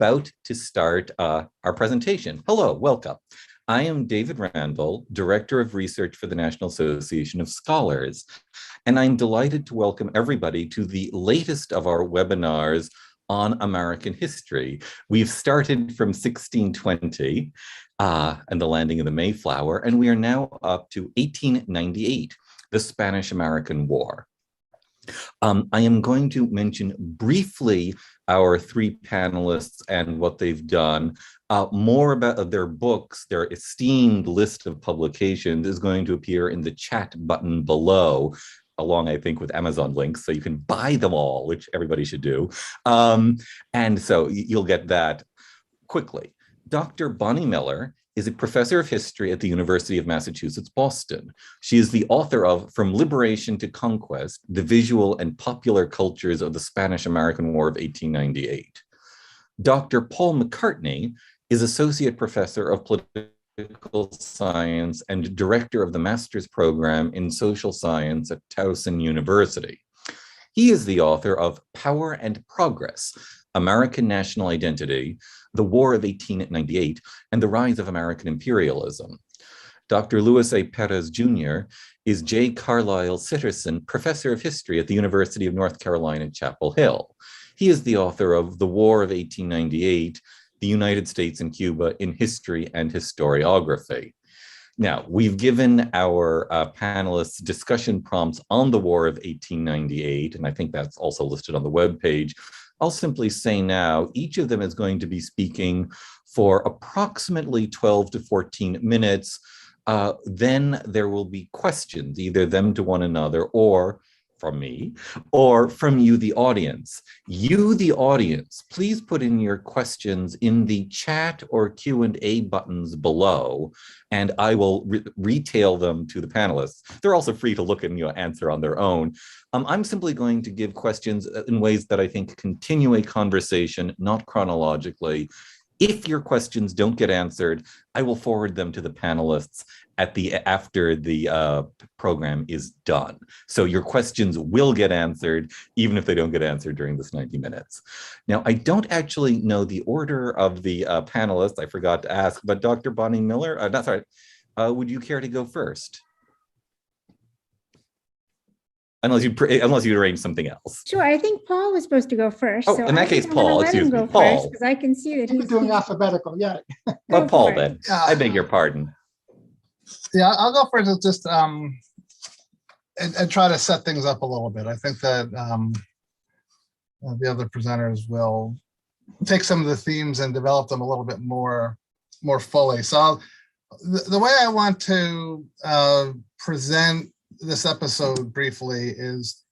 about to start our presentation. Hello, welcome. I am David Randall, Director of Research for the National Association of Scholars, and I'm delighted to welcome everybody to the latest of our webinars on American history. We've started from 1620 and the landing of the Mayflower, and we are now up to 1898, the Spanish-American War. I am going to mention briefly our three panelists and what they've done. More about their books, their esteemed list of publications is going to appear in the chat button below, along, I think, with Amazon links, so you can buy them all, which everybody should do. And so you'll get that quickly. Dr. Bonnie Miller is a professor of history at the University of Massachusetts, Boston. She is the author of From Liberation to Conquest, The Visual and Popular Cultures of the Spanish-American War of 1898. Dr. Paul McCartney is associate professor of political science and director of the master's program in social science at Towson University. He is the author of Power and Progress, American National Identity, the War of 1898, and the Rise of American Imperialism. Dr. Louis A. Pérez Jr. is J. Carlyle Sitterson Professor of History at the University of North Carolina, Chapel Hill. He is the author of The War of 1898, The United States and Cuba in History and Historiography. Now, we've given our panelists discussion prompts on the War of 1898, and I think that's also listed on the webpage. I'll simply say now, each of them is going to be speaking for approximately 12 to 14 minutes. Then there will be questions, either them to one another or from me, or from you, the audience. You, the audience, please put in your questions in the chat or Q&A buttons below, and I will retail them to the panelists. They're also free to look and answer on their own. I'm simply going to give questions in ways that I think continue a conversation, not chronologically. If your questions don't get answered, I will forward them to the panelists after the program is done. So your questions will get answered, even if they don't get answered during this 90 minutes. Now, I don't actually know the order of the panelists. I forgot to ask, but Dr. Bonnie Miller, would you care to go first? Unless you arrange something else. Sure, I think Paul was supposed to go first. Oh, so in that case, Paul, excuse me, Paul. Because I can see that he's doing alphabetical, yeah. Well, Paul, then, I beg your pardon. Yeah, I'll go first and just and try to set things up a little bit. I think that the other presenters will take some of the themes and develop them a little bit more fully. So the way I want to present this episode briefly is,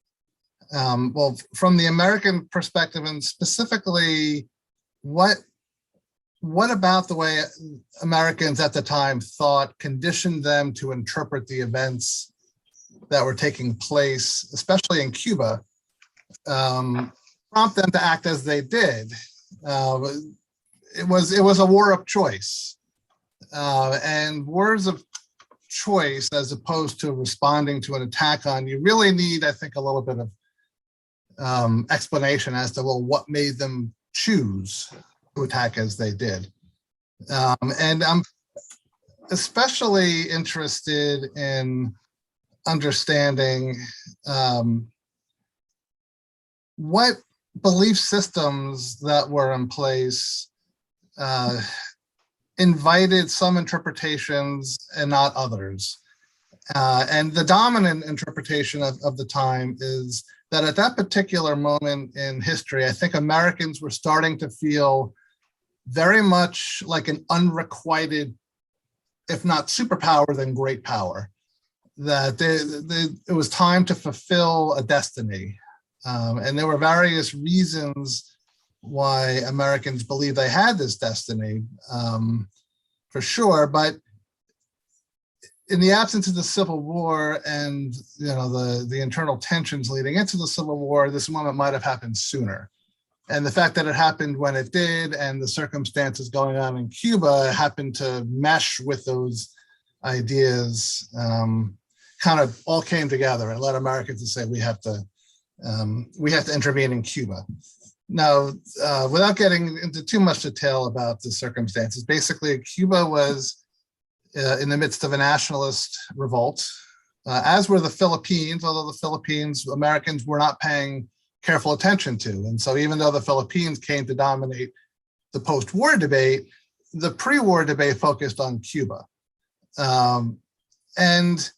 well, from the American perspective, and specifically what about the way Americans at the time thought conditioned them to interpret the events that were taking place, especially in Cuba, prompt them to act as they did. It was a war of choice, and wars of choice, as opposed to responding to an attack on you, really need, I think, a little bit of explanation as to, well, what made them choose to attack as they did. And I'm especially interested in understanding what belief systems that were in place invited some interpretations and not others. And the dominant interpretation of the time is that at that particular moment in history, I think Americans were starting to feel very much like an unrequited, if not superpower, then great power. That it was time to fulfill a destiny. And there were various reasons why Americans believed they had this destiny, for sure. But in the absence of the Civil War and the internal tensions leading into the Civil War, this moment might have happened sooner. And the fact that it happened when it did, and the circumstances going on in Cuba happened to mesh with those ideas, kind of all came together and led Americans to say we have to intervene in Cuba. Now, without getting into too much detail about the circumstances, basically Cuba was in the midst of a nationalist revolt, as were the Philippines, although the Philippines, Americans were not paying careful attention to. And so even though the Philippines came to dominate the post-war debate, the pre-war debate focused on Cuba. And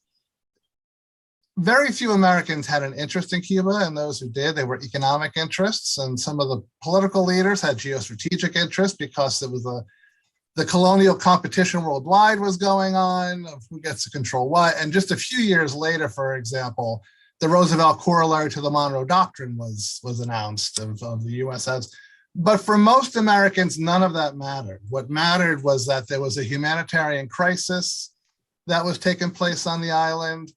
very few Americans had an interest in Cuba, and those who did, they were economic interests. And some of the political leaders had geostrategic interests because it was the colonial competition worldwide was going on of who gets to control what. And just a few years later, for example, the Roosevelt corollary to the Monroe Doctrine was announced of the USS. But for most Americans, none of that mattered. What mattered was that there was a humanitarian crisis that was taking place on the island.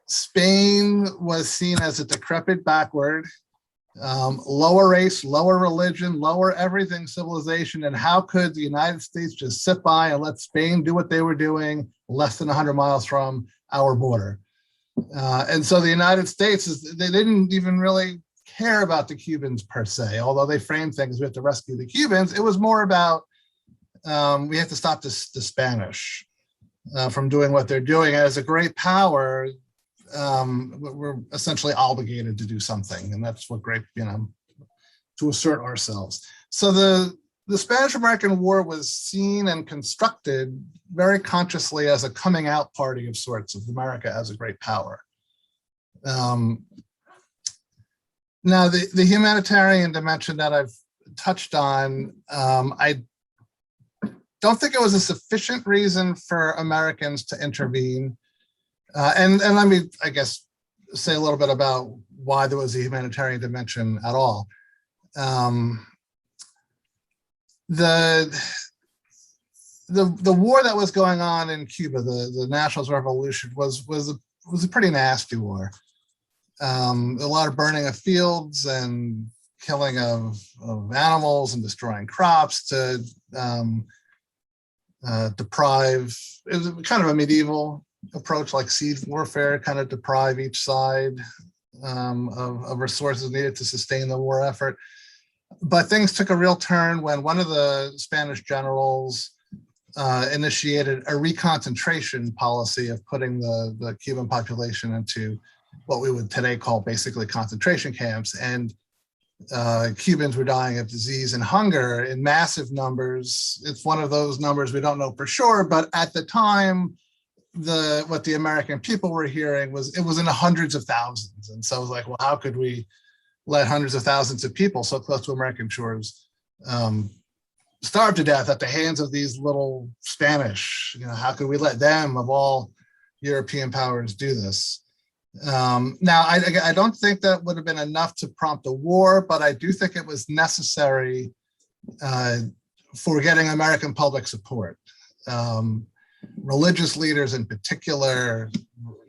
Spain was seen as a decrepit backward, lower race, lower religion, lower everything civilization. And how could the United States just sit by and let Spain do what they were doing less than 100 miles from our border? And so the United States, they didn't even really care about the Cubans per se, although they framed things, we have to rescue the Cubans. It was more about, we have to stop the Spanish from doing what they're doing. As a great power, we're essentially obligated to do something. And that's what great, to assert ourselves. So the Spanish-American War was seen and constructed very consciously as a coming out party of sorts of America as a great power. Now, the humanitarian dimension that I've touched on, I don't think it was a sufficient reason for Americans to intervene. And let me, I guess, say a little bit about why there was a humanitarian dimension at all. The war that was going on in Cuba, the Nationalist Revolution, was a pretty nasty war. A lot of burning of fields and killing of animals and destroying crops to deprive. It was kind of a medieval approach, like siege warfare, kind of deprive each side of resources needed to sustain the war effort. But things took a real turn when one of the Spanish generals initiated a reconcentration policy of putting the Cuban population into what we would today call basically concentration camps. And Cubans were dying of disease and hunger in massive numbers. It's one of those numbers we don't know for sure, but at the time, what the American people were hearing was it was in the hundreds of thousands. And so it was like, well, how could we let hundreds of thousands of people so close to American shores starve to death at the hands of these little Spanish? How could we let them, of all European powers, do this? Now, I don't think that would have been enough to prompt a war, but I do think it was necessary for getting American public support. Religious leaders in particular,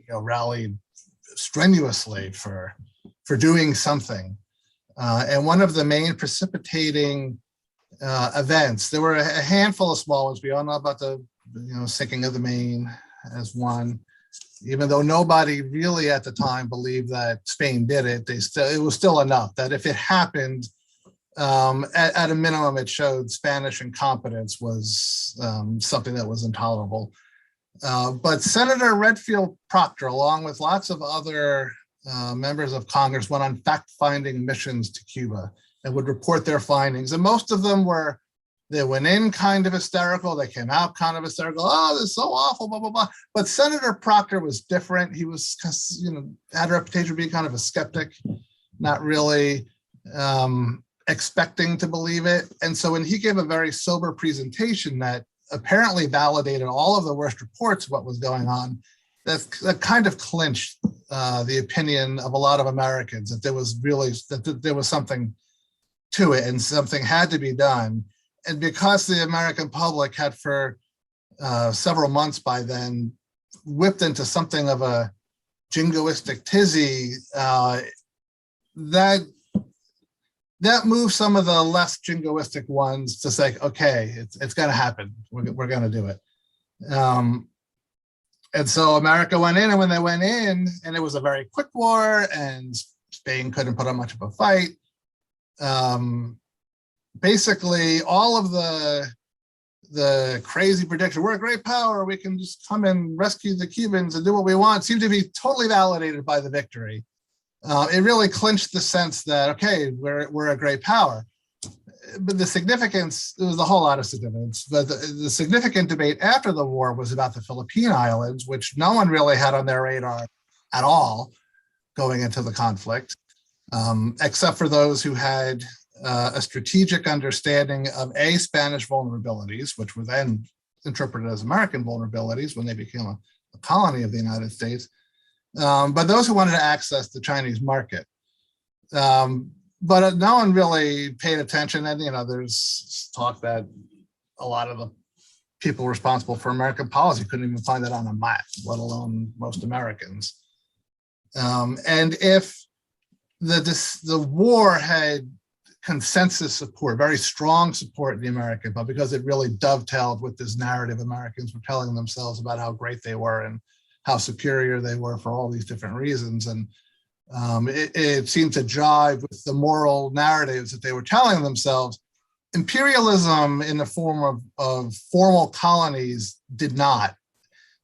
rallied strenuously for doing something. And one of the main precipitating events, there were a handful of small ones. We all know about the sinking of the Maine as one. Even though nobody really at the time believed that Spain did it, it was still enough that if it happened, at a minimum, it showed Spanish incompetence was something that was intolerable. But Senator Redfield Proctor, along with lots of other members of Congress, went on fact-finding missions to Cuba and would report their findings. And most of them they went in kind of hysterical, they came out kind of hysterical. Oh, this is so awful, blah, blah, blah. But Senator Proctor was different. He was, had a reputation of being kind of a skeptic, not really expecting to believe it. And so when he gave a very sober presentation that apparently validated all of the worst reports of what was going on, that kind of clinched the opinion of a lot of Americans that there was something to it and something had to be done. And because the American public had for several months by then whipped into something of a jingoistic tizzy, that moved some of the less jingoistic ones to say, okay, it's going to happen. We're going to do it. And so America went in, and when they went in, and it was a very quick war, and Spain couldn't put up much of a fight, basically all of the crazy prediction, we're a great power, we can just come and rescue the Cubans and do what we want, seemed to be totally validated by the victory. It really clinched the sense that, okay, we're a great power. But the significance, there was a whole lot of significance, but the significant debate after the war was about the Philippine Islands, which no one really had on their radar at all going into the conflict, except for those who had a strategic understanding of Spanish vulnerabilities, which were then interpreted as American vulnerabilities when they became a colony of the United States, but those who wanted to access the Chinese market. But no one really paid attention. And, there's talk that a lot of the people responsible for American policy couldn't even find that on a map, let alone most Americans. And if the war had consensus support, very strong support in the American public, because it really dovetailed with this narrative Americans were telling themselves about how great they were and how superior they were for all these different reasons. And it seemed to jive with the moral narratives that they were telling themselves. Imperialism in the form of formal colonies did not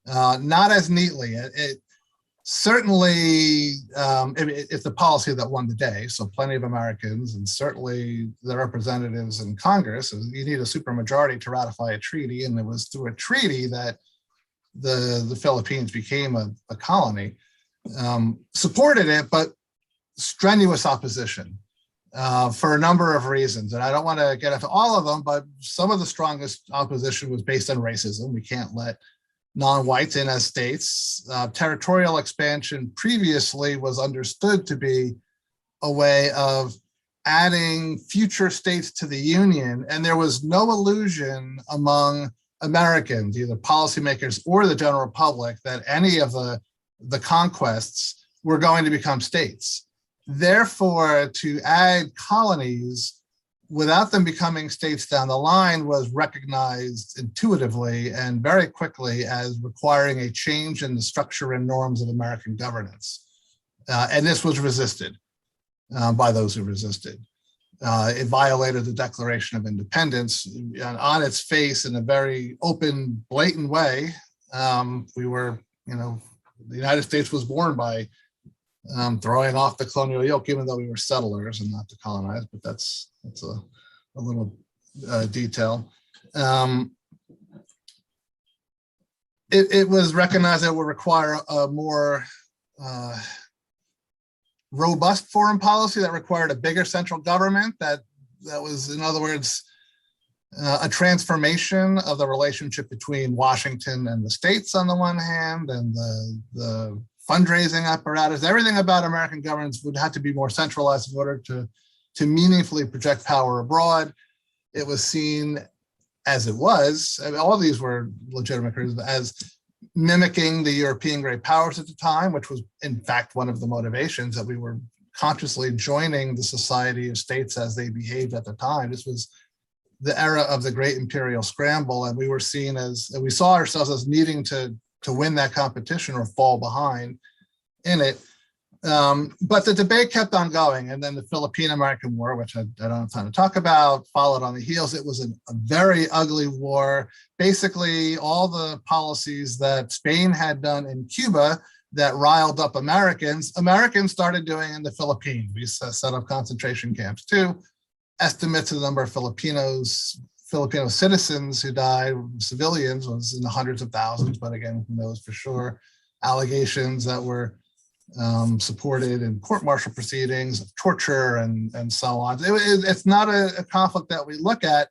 as neatly. It certainly, it's the policy that won the day. So plenty of Americans and certainly the representatives in Congress, you need a supermajority to ratify a treaty. And it was through a treaty that the Philippines became a colony. Supported it, but strenuous opposition for a number of reasons. And I don't want to get into all of them, but some of the strongest opposition was based on racism. We can't let non-whites in as states. Territorial expansion previously was understood to be a way of adding future states to the Union. And there was no illusion among Americans, either policymakers or the general public, that any of the conquests were going to become states. Therefore, to add colonies without them becoming states down the line was recognized intuitively and very quickly as requiring a change in the structure and norms of American governance. And this was resisted by those who resisted. It violated the Declaration of Independence on its face in a very open, blatant way. We were, the United States was born by throwing off the colonial yoke, even though we were settlers and not to colonize, but that's a little detail. It was recognized that it would require a more robust foreign policy that required a bigger central government that was, in other words, a transformation of the relationship between Washington and the states on the one hand, and the fundraising apparatus. Everything about American governance would have to be more centralized in order to meaningfully project power abroad. It was seen as it was, I mean, all of these were legitimate criticisms, as mimicking the European great powers at the time, which was in fact one of the motivations that we were consciously joining the Society of States as they behaved at the time. This was the era of the great imperial scramble, and we were seen as, and we saw ourselves as needing to win that competition or fall behind in it. But the debate kept on going, and then the Philippine-American War, which I don't have time to talk about, followed on the heels. It was a very ugly war. Basically, all the policies that Spain had done in Cuba that riled up Americans started doing in the Philippines. We set up concentration camps too. Estimates of the number of Filipino citizens who died, civilians, was in the hundreds of thousands, but again, who knows for sure. Allegations that were supported in court-martial proceedings of torture and so on. It's not a conflict that we look at,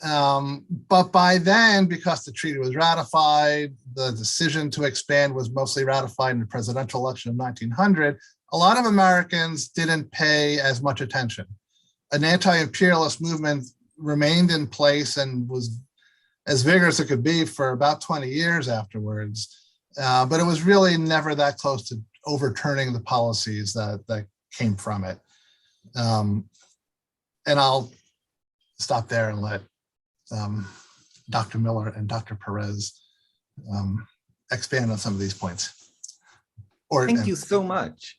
but by then, because the treaty was ratified, the decision to expand was mostly ratified in the presidential election of 1900, a lot of Americans didn't pay as much attention. An anti-imperialist movement remained in place and was as vigorous as it could be for about 20 years afterwards, but it was really never that close to overturning the policies that came from it. And I'll stop there and let Dr. Miller and Dr. Pérez expand on some of these points. Thank you so much.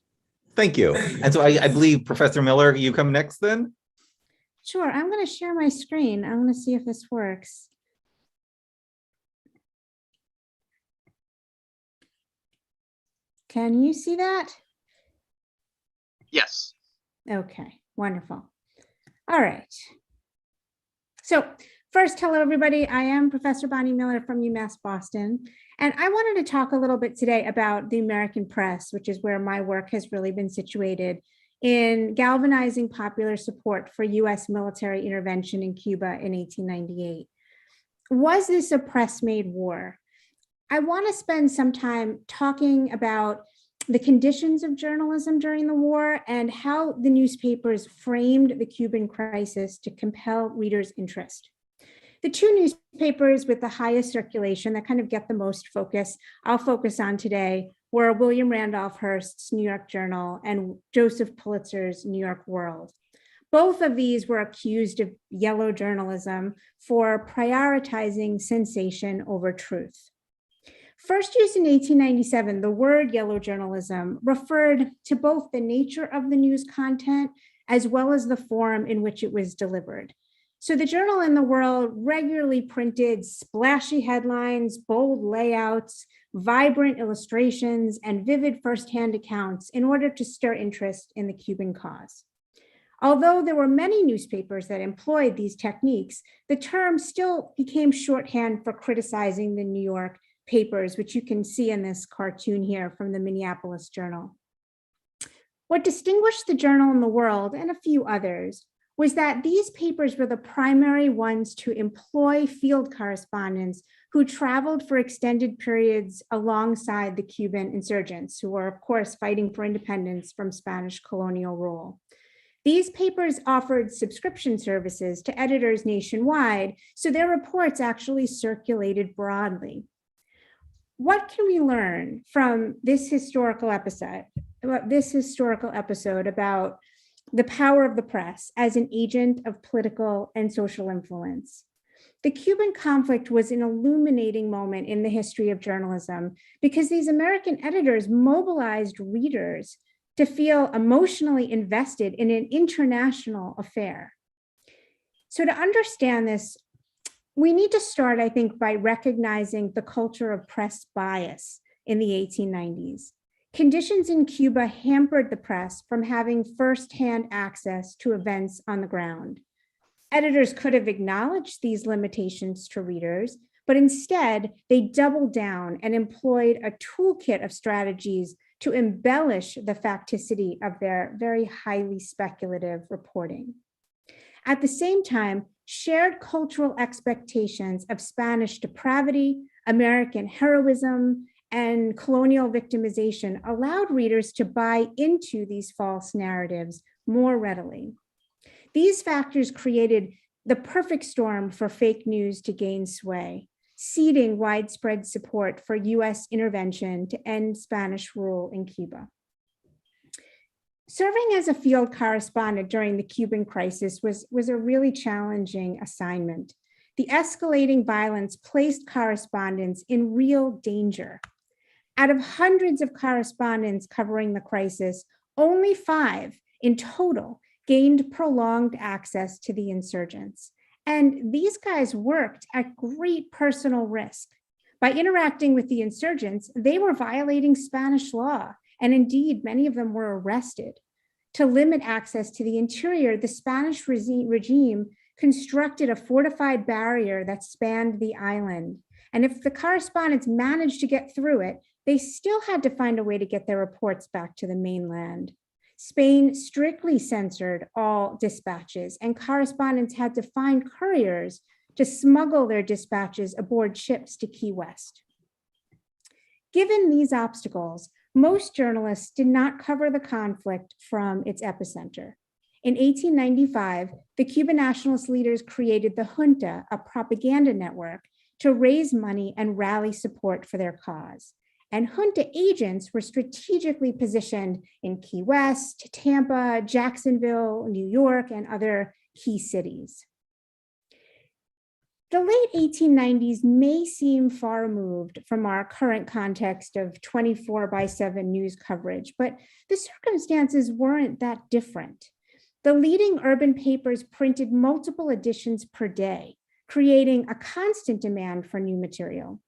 Thank you. And so I believe, Professor Miller, you come next then? Sure, I'm going to share my screen. I'm going to see if this works. Can you see that? Yes. Okay, wonderful. All right. So first, hello, everybody. I am Professor Bonnie Miller from UMass Boston, and I wanted to talk a little bit today about the American press, which is where my work has really been situated in galvanizing popular support for US military intervention in Cuba in 1898. Was this a press-made war? I want to spend some time talking about the conditions of journalism during the war and how the newspapers framed the Cuban crisis to compel readers' interest. The two newspapers with the highest circulation that kind of get the most focus, I'll focus on today, were William Randolph Hearst's New York Journal and Joseph Pulitzer's New York World. Both of these were accused of yellow journalism for prioritizing sensation over truth. First used in 1897, the word yellow journalism referred to both the nature of the news content as well as the form in which it was delivered. So the Journal and the World regularly printed splashy headlines, bold layouts, vibrant illustrations, and vivid firsthand accounts in order to stir interest in the Cuban cause. Although there were many newspapers that employed these techniques, the term still became shorthand for criticizing the New York papers, which you can see in this cartoon here from the Minneapolis Journal. What distinguished the Journal and the World and a few others was that these papers were the primary ones to employ field correspondents who traveled for extended periods alongside the Cuban insurgents, who were, of course, fighting for independence from Spanish colonial rule. These papers offered subscription services to editors nationwide, so their reports actually circulated broadly. What can we learn from this historical episode about the power of the press as an agent of political and social influence? The Cuban conflict was an illuminating moment in the history of journalism because these American editors mobilized readers to feel emotionally invested in an international affair. So to understand this, we need to start, I think, by recognizing the culture of press bias in the 1890s. Conditions in Cuba hampered the press from having firsthand access to events on the ground. Editors could have acknowledged these limitations to readers, but instead they doubled down and employed a toolkit of strategies to embellish the facticity of their very highly speculative reporting. At the same time, shared cultural expectations of Spanish depravity, American heroism, and colonial victimization allowed readers to buy into these false narratives more readily. These factors created the perfect storm for fake news to gain sway, seeding widespread support for US intervention to end Spanish rule in Cuba. Serving as a field correspondent during the Cuban crisis was a really challenging assignment. The escalating violence placed correspondents in real danger. Out of hundreds of correspondents covering the crisis, only 5 in total gained prolonged access to the insurgents. And these guys worked at great personal risk. By interacting with the insurgents, they were violating Spanish law, and indeed, many of them were arrested. To limit access to the interior, the Spanish regime constructed a fortified barrier that spanned the island. And if the correspondents managed to get through it, they still had to find a way to get their reports back to the mainland. Spain strictly censored all dispatches, and correspondents had to find couriers to smuggle their dispatches aboard ships to Key West. Given these obstacles, most journalists did not cover the conflict from its epicenter. In 1895, the Cuban nationalist leaders created the Junta, a propaganda network, to raise money and rally support for their cause. And Junta agents were strategically positioned in Key West, Tampa, Jacksonville, New York, and other key cities. The late 1890s may seem far removed from our current context of 24/7 news coverage, but the circumstances weren't that different. The leading urban papers printed multiple editions per day, creating a constant demand for new material.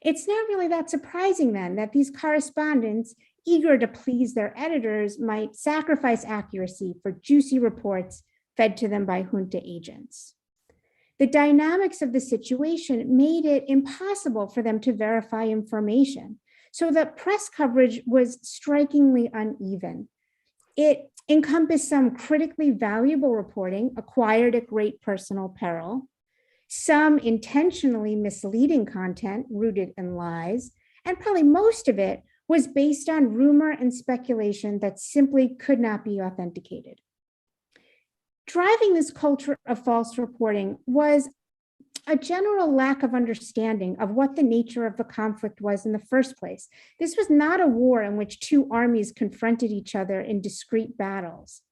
It's not really that surprising then that these correspondents, eager to please their editors, might sacrifice accuracy for juicy reports fed to them by junta agents. The dynamics of the situation made it impossible for them to verify information, so that press coverage was strikingly uneven. It encompassed some critically valuable reporting acquired at great personal peril, some intentionally misleading content rooted in lies, and probably most of it was based on rumor and speculation that simply could not be authenticated. Driving this culture of false reporting was a general lack of understanding of what the nature of the conflict was in the first place. This was not a war in which two armies confronted each other in discrete battles.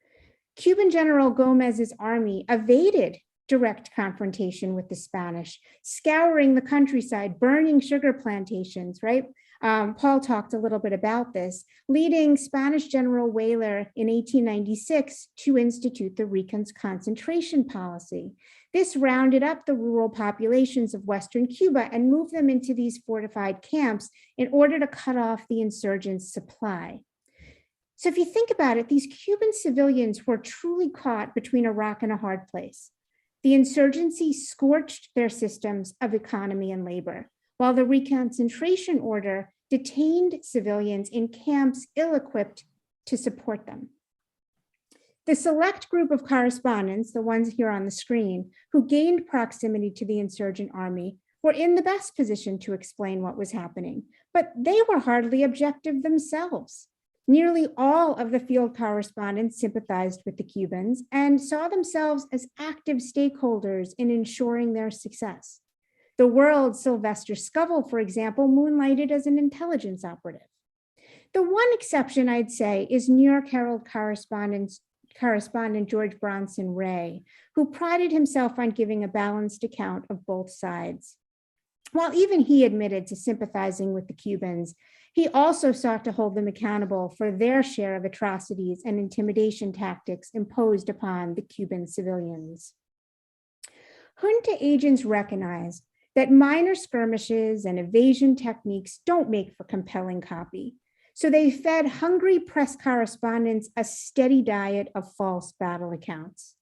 Cuban General Gomez's army evaded direct confrontation with the Spanish, scouring the countryside, burning sugar plantations, right? Paul talked a little bit about this, leading Spanish General Weyler in 1896 to institute the Ricans concentration policy. This rounded up the rural populations of Western Cuba and moved them into these fortified camps in order to cut off the insurgents' supply. So if you think about it, these Cuban civilians were truly caught between a rock and a hard place. The insurgency scorched their systems of economy and labor, while the reconcentration order detained civilians in camps ill-equipped to support them. The select group of correspondents, the ones here on the screen, who gained proximity to the insurgent army, were in the best position to explain what was happening, but they were hardly objective themselves. Nearly all of the field correspondents sympathized with the Cubans and saw themselves as active stakeholders in ensuring their success. The World's Sylvester Scoville, for example, moonlighted as an intelligence operative. The one exception, I'd say, is New York Herald correspondent George Bronson Ray, who prided himself on giving a balanced account of both sides. While even he admitted to sympathizing with the Cubans, he also sought to hold them accountable for their share of atrocities and intimidation tactics imposed upon the Cuban civilians. Junta agents recognized that minor skirmishes and evasion techniques don't make for compelling copy. So they fed hungry press correspondents a steady diet of false battle accounts.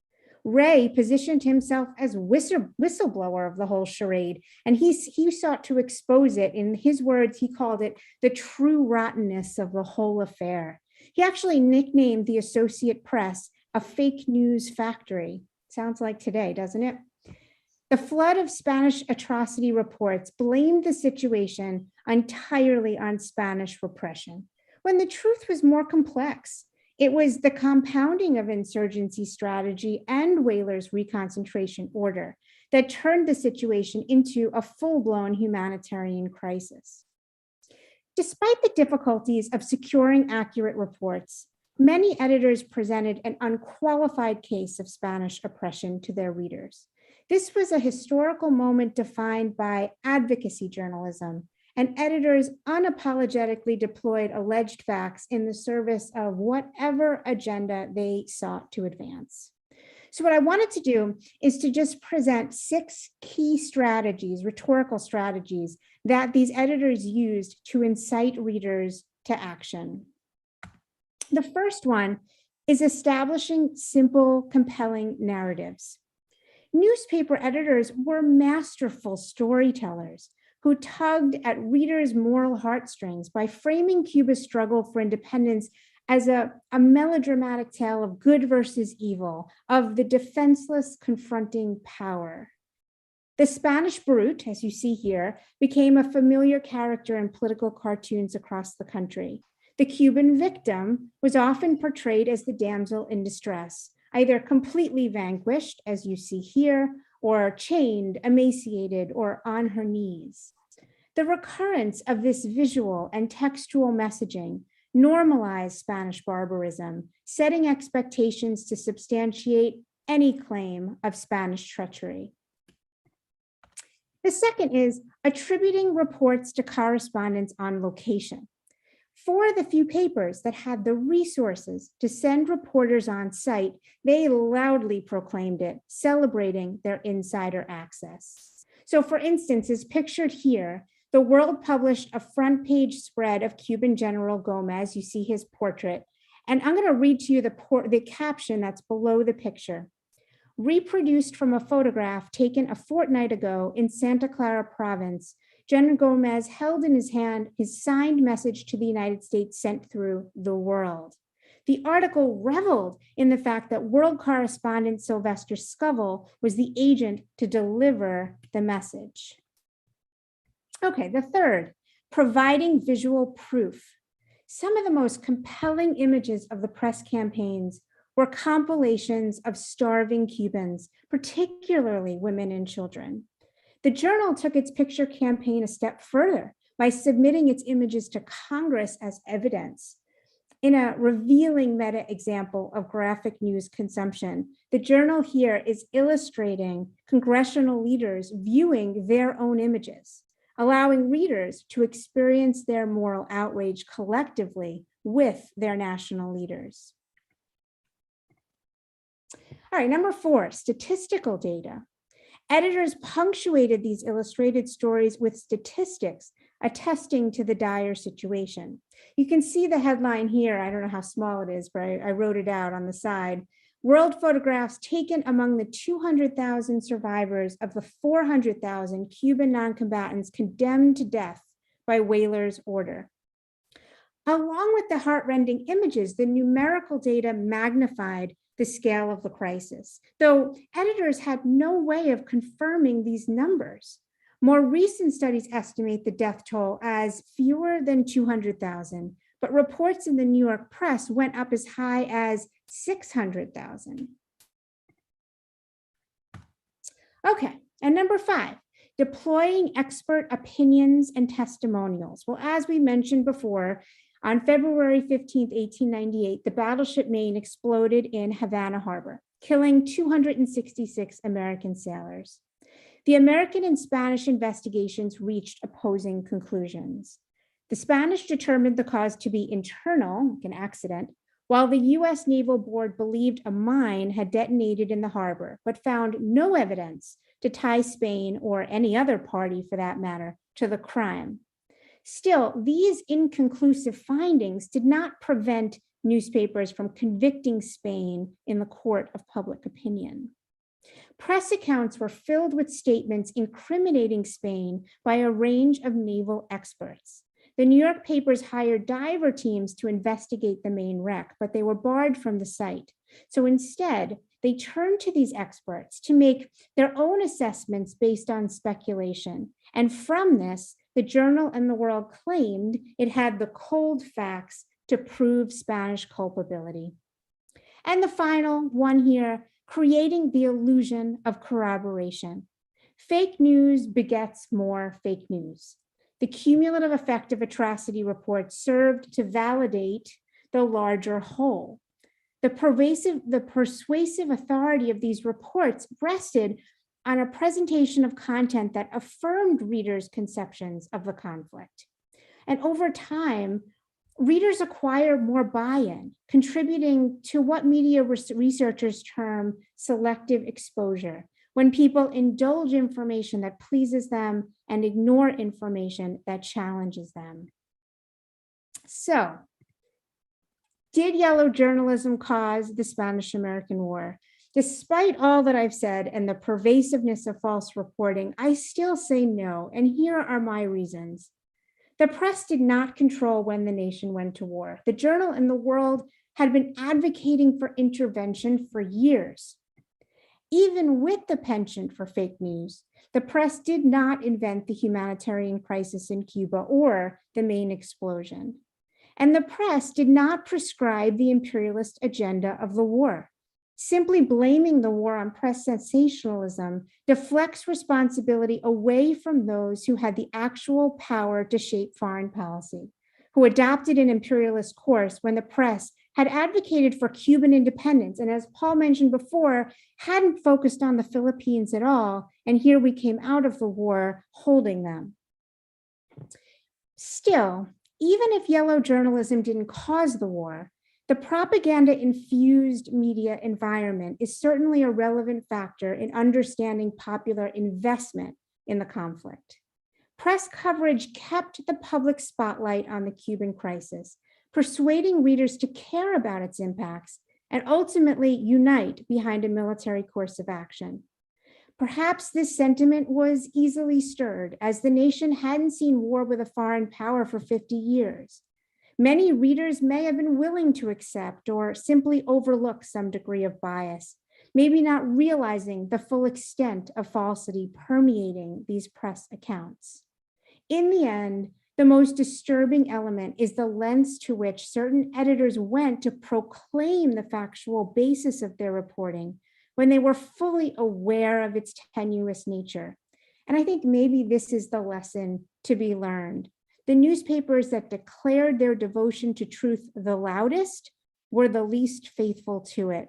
Ray positioned himself as whistleblower of the whole charade, and he sought to expose it. In his words, he called it the true rottenness of the whole affair. He actually nicknamed the Associate Press a fake news factory. Sounds like today, doesn't it? The flood of Spanish atrocity reports blamed the situation entirely on Spanish repression, when the truth was more complex. It was the compounding of insurgency strategy and Weyler's reconcentration order that turned the situation into a full-blown humanitarian crisis. Despite the difficulties of securing accurate reports, many editors presented an unqualified case of Spanish oppression to their readers. This was a historical moment defined by advocacy journalism, and editors unapologetically deployed alleged facts in the service of whatever agenda they sought to advance. So what I wanted to do is to just present 6 key strategies, rhetorical strategies, that these editors used to incite readers to action. The first one is establishing simple, compelling narratives. Newspaper editors were masterful storytellers who tugged at readers' moral heartstrings by framing Cuba's struggle for independence as a melodramatic tale of good versus evil, of the defenseless confronting power. The Spanish brute, as you see here, became a familiar character in political cartoons across the country. The Cuban victim was often portrayed as the damsel in distress, either completely vanquished, as you see here, or chained, emaciated, or on her knees. The recurrence of this visual and textual messaging normalized Spanish barbarism, setting expectations to substantiate any claim of Spanish treachery. The second is attributing reports to correspondents on location. For the few papers that had the resources to send reporters on site, they loudly proclaimed it, celebrating their insider access. So for instance, as pictured here, the World published a front page spread of Cuban General Gomez. You see his portrait. And I'm going to read to you the caption that's below the picture. Reproduced from a photograph taken a fortnight ago in Santa Clara province, General Gomez held in his hand his signed message to the United States sent through the world. The article reveled in the fact that world correspondent Sylvester Scoville was the agent to deliver the message. Okay, the third, providing visual proof. Some of the most compelling images of the press campaigns were compilations of starving Cubans, particularly women and children. The journal took its picture campaign a step further by submitting its images to Congress as evidence. In a revealing meta example of graphic news consumption, the journal here is illustrating congressional leaders viewing their own images, allowing readers to experience their moral outrage collectively with their national leaders. All right, number 4, statistical data. Editors punctuated these illustrated stories with statistics attesting to the dire situation. You can see the headline here. I don't know how small it is, but I wrote it out on the side. World photographs taken among the 200,000 survivors of the 400,000 Cuban non-combatants condemned to death by Weyler's order. Along with the heartrending images, the numerical data magnified the scale of the crisis, though editors had no way of confirming these numbers. More recent studies estimate the death toll as fewer than 200,000, but reports in the New York press went up as high as 600,000. Okay, and number 5, deploying expert opinions and testimonials. Well, as we mentioned before, on February 15, 1898, the battleship Maine exploded in Havana Harbor, killing 266 American sailors. The American and Spanish investigations reached opposing conclusions. The Spanish determined the cause to be internal, like an accident, while the US Naval Board believed a mine had detonated in the harbor, but found no evidence to tie Spain, or any other party for that matter, to the crime. Still, these inconclusive findings did not prevent newspapers from convicting Spain in the court of public opinion. Press accounts were filled with statements incriminating Spain by a range of naval experts. The New York papers hired diver teams to investigate the Maine wreck, but they were barred from the site. So instead, they turned to these experts to make their own assessments based on speculation. And from this, the Journal and the World claimed it had the cold facts to prove Spanish culpability. And the final one here, creating the illusion of corroboration. Fake news begets more fake news. The cumulative effect of atrocity reports served to validate the larger whole. The persuasive authority of these reports rested on a presentation of content that affirmed readers' conceptions of the conflict. And over time, readers acquire more buy-in, contributing to what media researchers term selective exposure, when people indulge information that pleases them and ignore information that challenges them. So, did yellow journalism cause the Spanish-American War? Despite all that I've said and the pervasiveness of false reporting, I still say no, and here are my reasons. The press did not control when the nation went to war. The Journal and the World had been advocating for intervention for years. Even with the penchant for fake news, the press did not invent the humanitarian crisis in Cuba or the Maine explosion. And the press did not prescribe the imperialist agenda of the war. Simply blaming the war on press sensationalism deflects responsibility away from those who had the actual power to shape foreign policy, who adopted an imperialist course when the press had advocated for Cuban independence, and as Paul mentioned before, hadn't focused on the Philippines at all, and here we came out of the war holding them. Still, even if yellow journalism didn't cause the war, the propaganda-infused media environment is certainly a relevant factor in understanding popular investment in the conflict. Press coverage kept the public spotlight on the Cuban crisis, persuading readers to care about its impacts and ultimately unite behind a military course of action. Perhaps this sentiment was easily stirred, as the nation hadn't seen war with a foreign power for 50 years. Many readers may have been willing to accept or simply overlook some degree of bias, maybe not realizing the full extent of falsity permeating these press accounts. In the end, the most disturbing element is the lengths to which certain editors went to proclaim the factual basis of their reporting when they were fully aware of its tenuous nature. And I think maybe this is the lesson to be learned. The newspapers that declared their devotion to truth the loudest were the least faithful to it.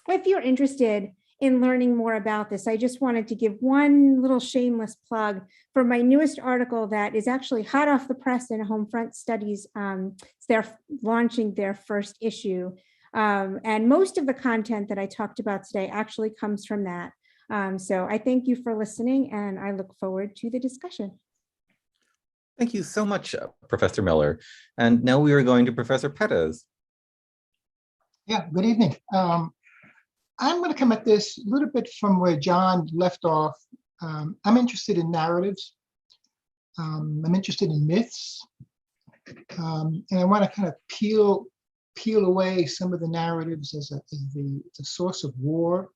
If you're interested in learning more about this, I just wanted to give one little shameless plug for my newest article that is actually hot off the press in Homefront Studies. They're launching their first issue. And most of the content that I talked about today actually comes from that. So I thank you for listening, and I look forward to the discussion. Thank you so much, Professor Miller. And now we are going to Professor Pérez. Yeah, good evening. I'm going to come at this a little bit from where John left off. I'm interested in narratives. I'm interested in myths. And I want to kind of peel away some of the narratives as the source of war.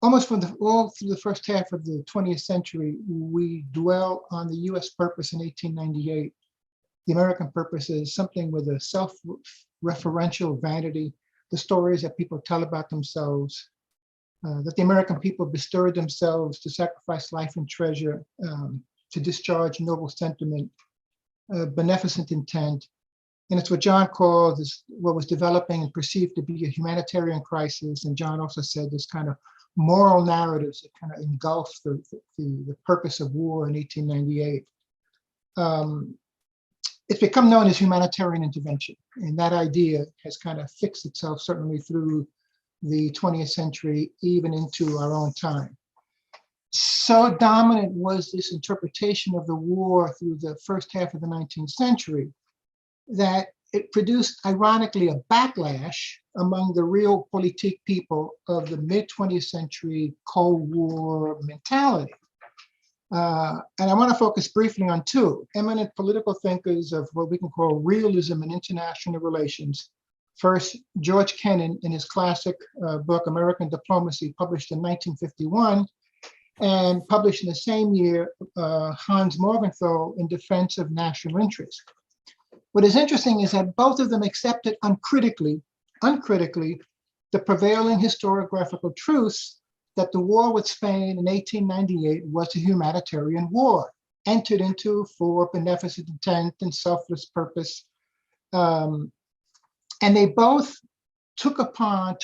Almost all through the first half of the 20th century, we dwell on the US purpose in 1898. The American purpose is something with a self-referential vanity, the stories that people tell about themselves, that the American people bestirred themselves to sacrifice life and treasure, to discharge noble sentiment, beneficent intent. And it's what John called what was developing and perceived to be a humanitarian crisis. And John also said this kind of moral narratives that kind of engulfed the purpose of war in 1898. It's become known as humanitarian intervention. And that idea has kind of fixed itself certainly through the 20th century, even into our own time. So dominant was this interpretation of the war through the first half of the 19th century that it produced, ironically, a backlash among the realpolitik people of the mid-20th century Cold War mentality. And I want to focus briefly on two eminent political thinkers of what we can call realism in international relations. First, George Kennan in his classic book, American Diplomacy, published in 1951, and published in the same year, Hans Morgenthau in Defense of National Interest. What is interesting is that both of them accepted uncritically, the prevailing historiographical truths that the war with Spain in 1898 was a humanitarian war, entered into for beneficent intent and selfless purpose. And they both took on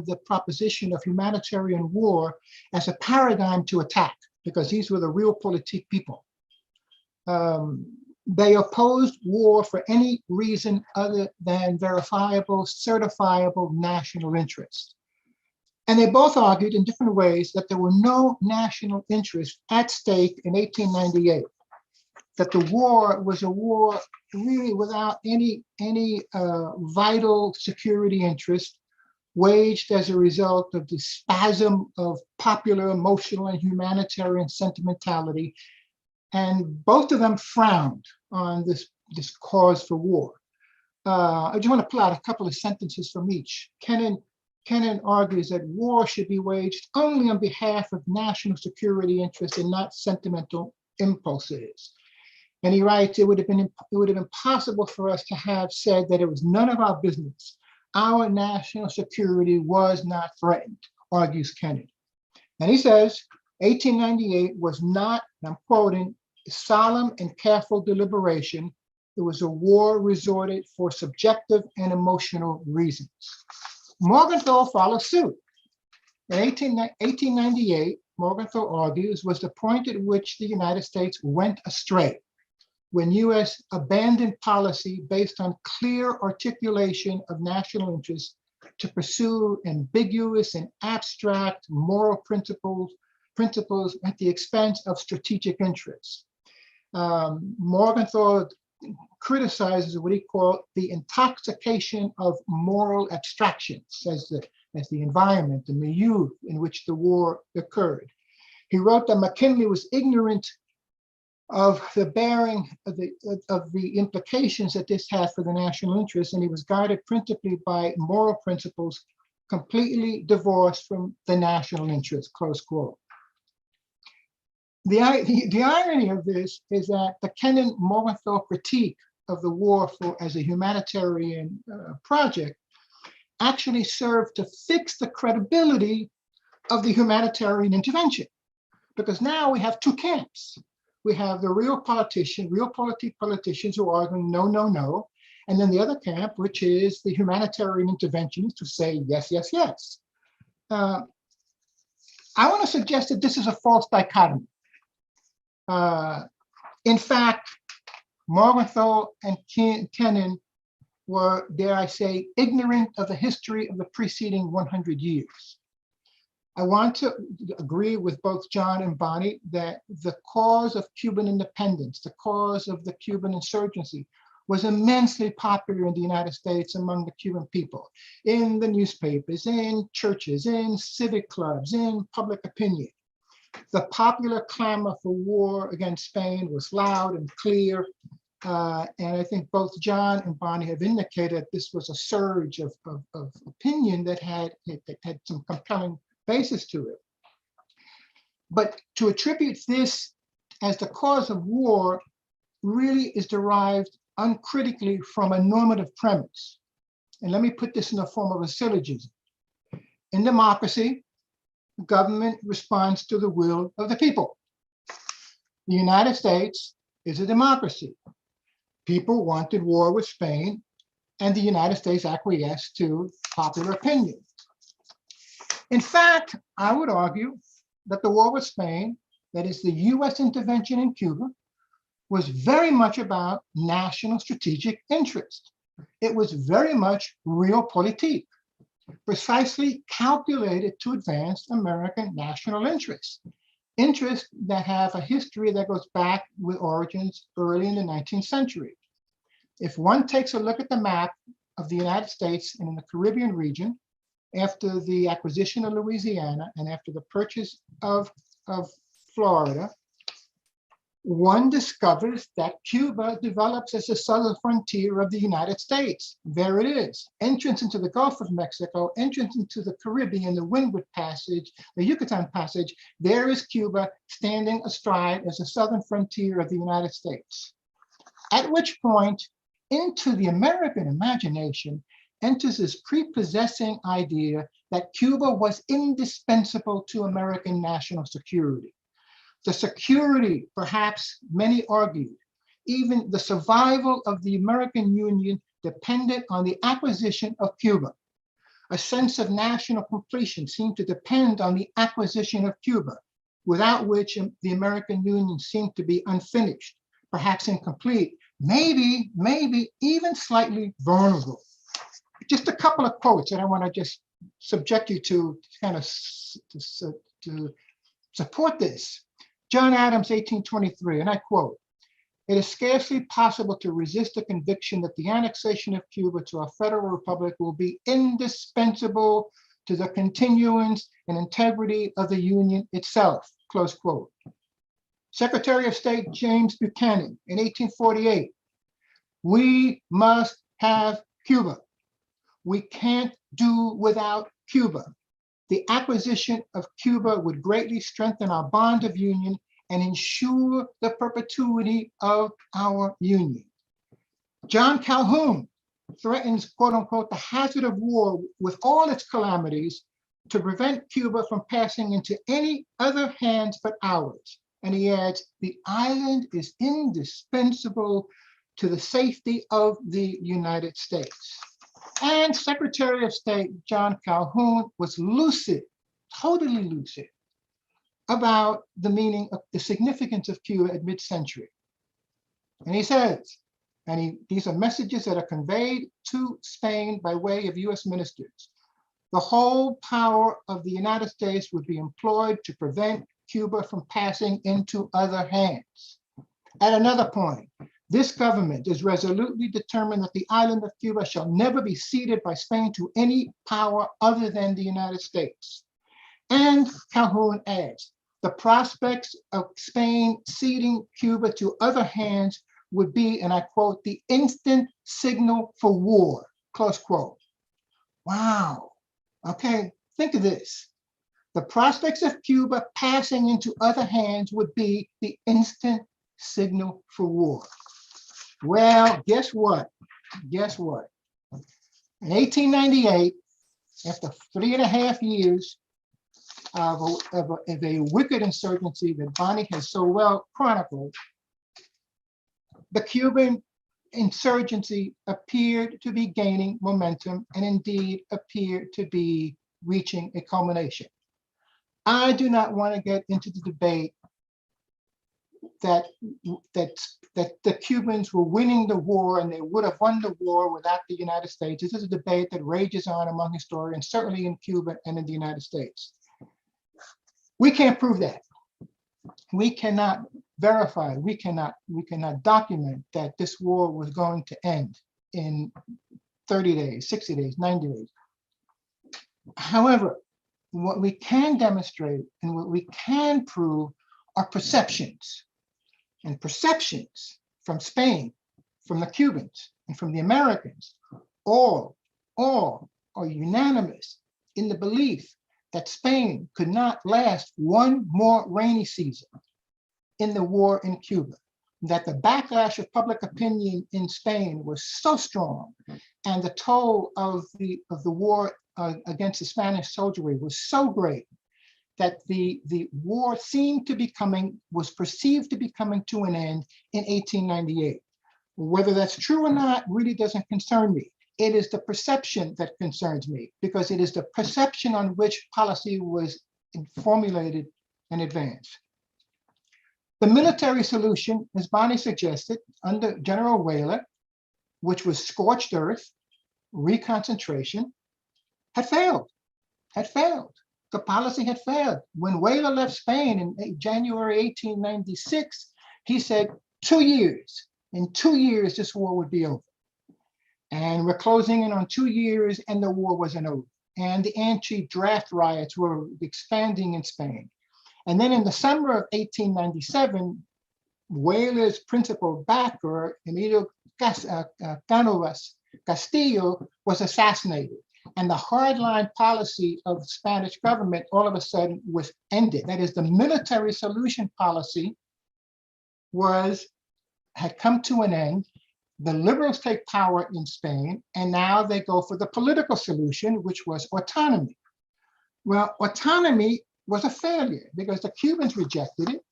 the proposition of humanitarian war as a paradigm to attack, because these were the realpolitik people. They opposed war for any reason other than verifiable, certifiable national interest. And they both argued in different ways that there were no national interests at stake in 1898, that the war was a war really without any vital security interest, waged as a result of the spasm of popular, emotional, and humanitarian sentimentality. And both of them frowned on this cause for war. I just want to pull out a couple of sentences from each. Kennan argues that war should be waged only on behalf of national security interests and not sentimental impulses. And he writes, it would have been possible for us to have said that it was none of our business. Our national security was not threatened, argues Kennan. And he says, 1898 was not, and I'm quoting, solemn and careful deliberation, It was a war resorted for subjective and emotional reasons. Morgenthau followed suit. In 1898, Morgenthau argues, was the point at which the United States went astray, when US abandoned policy based on clear articulation of national interests to pursue ambiguous and abstract moral principles at the expense of strategic interests. Morgenthau criticizes what he called the intoxication of moral abstractions as the environment, the milieu in which the war occurred. He wrote that McKinley was ignorant of the bearing of the implications that this had for the national interest, and he was guided principally by moral principles completely divorced from the national interest, close quote. The irony of this is that the Kennan-Morgenthau critique of the war as a humanitarian project actually served to fix the credibility of the humanitarian intervention, because now we have two camps. We have the real politicians who are arguing no, no, no, and then the other camp, which is the humanitarian interventionists who say yes, yes, yes. I want to suggest that this is a false dichotomy. In fact, Morgenthau and Kennan were, dare I say, ignorant of the history of the preceding 100 years. I want to agree with both John and Bonnie that the cause of Cuban independence, the cause of the Cuban insurgency, was immensely popular in the United States among the Cuban people, in the newspapers, in churches, in civic clubs, in public opinion. The popular clamor for war against Spain was loud and clear. And I think both John and Bonnie have indicated this was a surge of opinion that had some compelling basis to it. But to attribute this as the cause of war really is derived uncritically from a normative premise. And let me put this in the form of a syllogism. In democracy, government responds to the will of the people. The United States is a democracy. People wanted war with Spain, and the United States acquiesced to popular opinion. In fact, I would argue that the war with Spain, that is the US intervention in Cuba, was very much about national strategic interest. It was very much realpolitik, precisely calculated to advance American national interests, interests that have a history that goes back with origins early in the 19th century. If one takes a look at the map of the United States and in the Caribbean region, after the acquisition of Louisiana and after the purchase of Florida, one discovers that Cuba develops as the southern frontier of the United States. There it is, entrance into the Gulf of Mexico, entrance into the Caribbean, the Windward Passage, the Yucatan Passage. There is Cuba standing astride as the southern frontier of the United States. At which point, into the American imagination enters this prepossessing idea that Cuba was indispensable to American national security. The security, perhaps many argued, even the survival of the American Union depended on the acquisition of Cuba. A sense of national completion seemed to depend on the acquisition of Cuba, without which the American Union seemed to be unfinished, perhaps incomplete, maybe even slightly vulnerable. Just a couple of quotes that I want to just subject you to kind of to support this. John Adams, 1823, and I quote, "It is scarcely possible to resist the conviction that the annexation of Cuba to a federal republic will be indispensable to the continuance and integrity of the Union itself," close quote. Secretary of State James Buchanan in 1848, "We must have Cuba. We can't do without Cuba. The acquisition of Cuba would greatly strengthen our bond of union and ensure the perpetuity of our union." John Calhoun threatens, quote unquote, the hazard of war with all its calamities to prevent Cuba from passing into any other hands but ours. And he adds, "The island is indispensable to the safety of the United States. And Secretary of State John Calhoun was lucid, totally lucid, about the meaning of the significance of Cuba at mid-century. And he says, these are messages that are conveyed to Spain by way of US ministers. The whole power of the United States would be employed to prevent Cuba from passing into other hands. At another point, this government is resolutely determined that the island of Cuba shall never be ceded by Spain to any power other than the United States. And Calhoun adds, the prospects of Spain ceding Cuba to other hands would be, and I quote, the instant signal for war, close quote. Wow, okay, think of this. The prospects of Cuba passing into other hands would be the instant signal for war. Well, guess what? Guess what? In 1898, after 3.5 years of a wicked insurgency that Bonnie has so well chronicled, the Cuban insurgency appeared to be gaining momentum and indeed appeared to be reaching a culmination. I do not want to get into the debate that the Cubans were winning the war and they would have won the war without the United States. This is a debate that rages on among historians, certainly in Cuba and in the United States. We can't prove that. We cannot verify, we cannot document that this war was going to end in 30 days, 60 days, 90 days. However, what we can demonstrate and what we can prove are perceptions. And perceptions from Spain, from the Cubans, and from the Americans, all are unanimous in the belief that Spain could not last one more rainy season in the war in Cuba, that the backlash of public opinion in Spain was so strong, and the toll of the war against the Spanish soldiery was so great that the war was perceived to be coming to an end in 1898. Whether that's true or not really doesn't concern me. It is the perception that concerns me, because it is the perception on which policy was formulated and advanced. The military solution, as Bonnie suggested, under General Weyler, which was scorched earth, reconcentration, had failed. The policy had failed. When Weyler left Spain in January 1896, he said 2 years. In 2 years, this war would be over. And we're closing in on 2 years and the war wasn't over. And the anti-draft riots were expanding in Spain. And then in the summer of 1897, Weyler's principal backer, Emilio Cánovas Castillo, was assassinated. And the hardline policy of the Spanish government all of a sudden was ended. That is, the military solution policy had come to an end. The liberals take power in Spain, and now they go for the political solution, which was autonomy. Well, autonomy was a failure because the Cubans rejected it.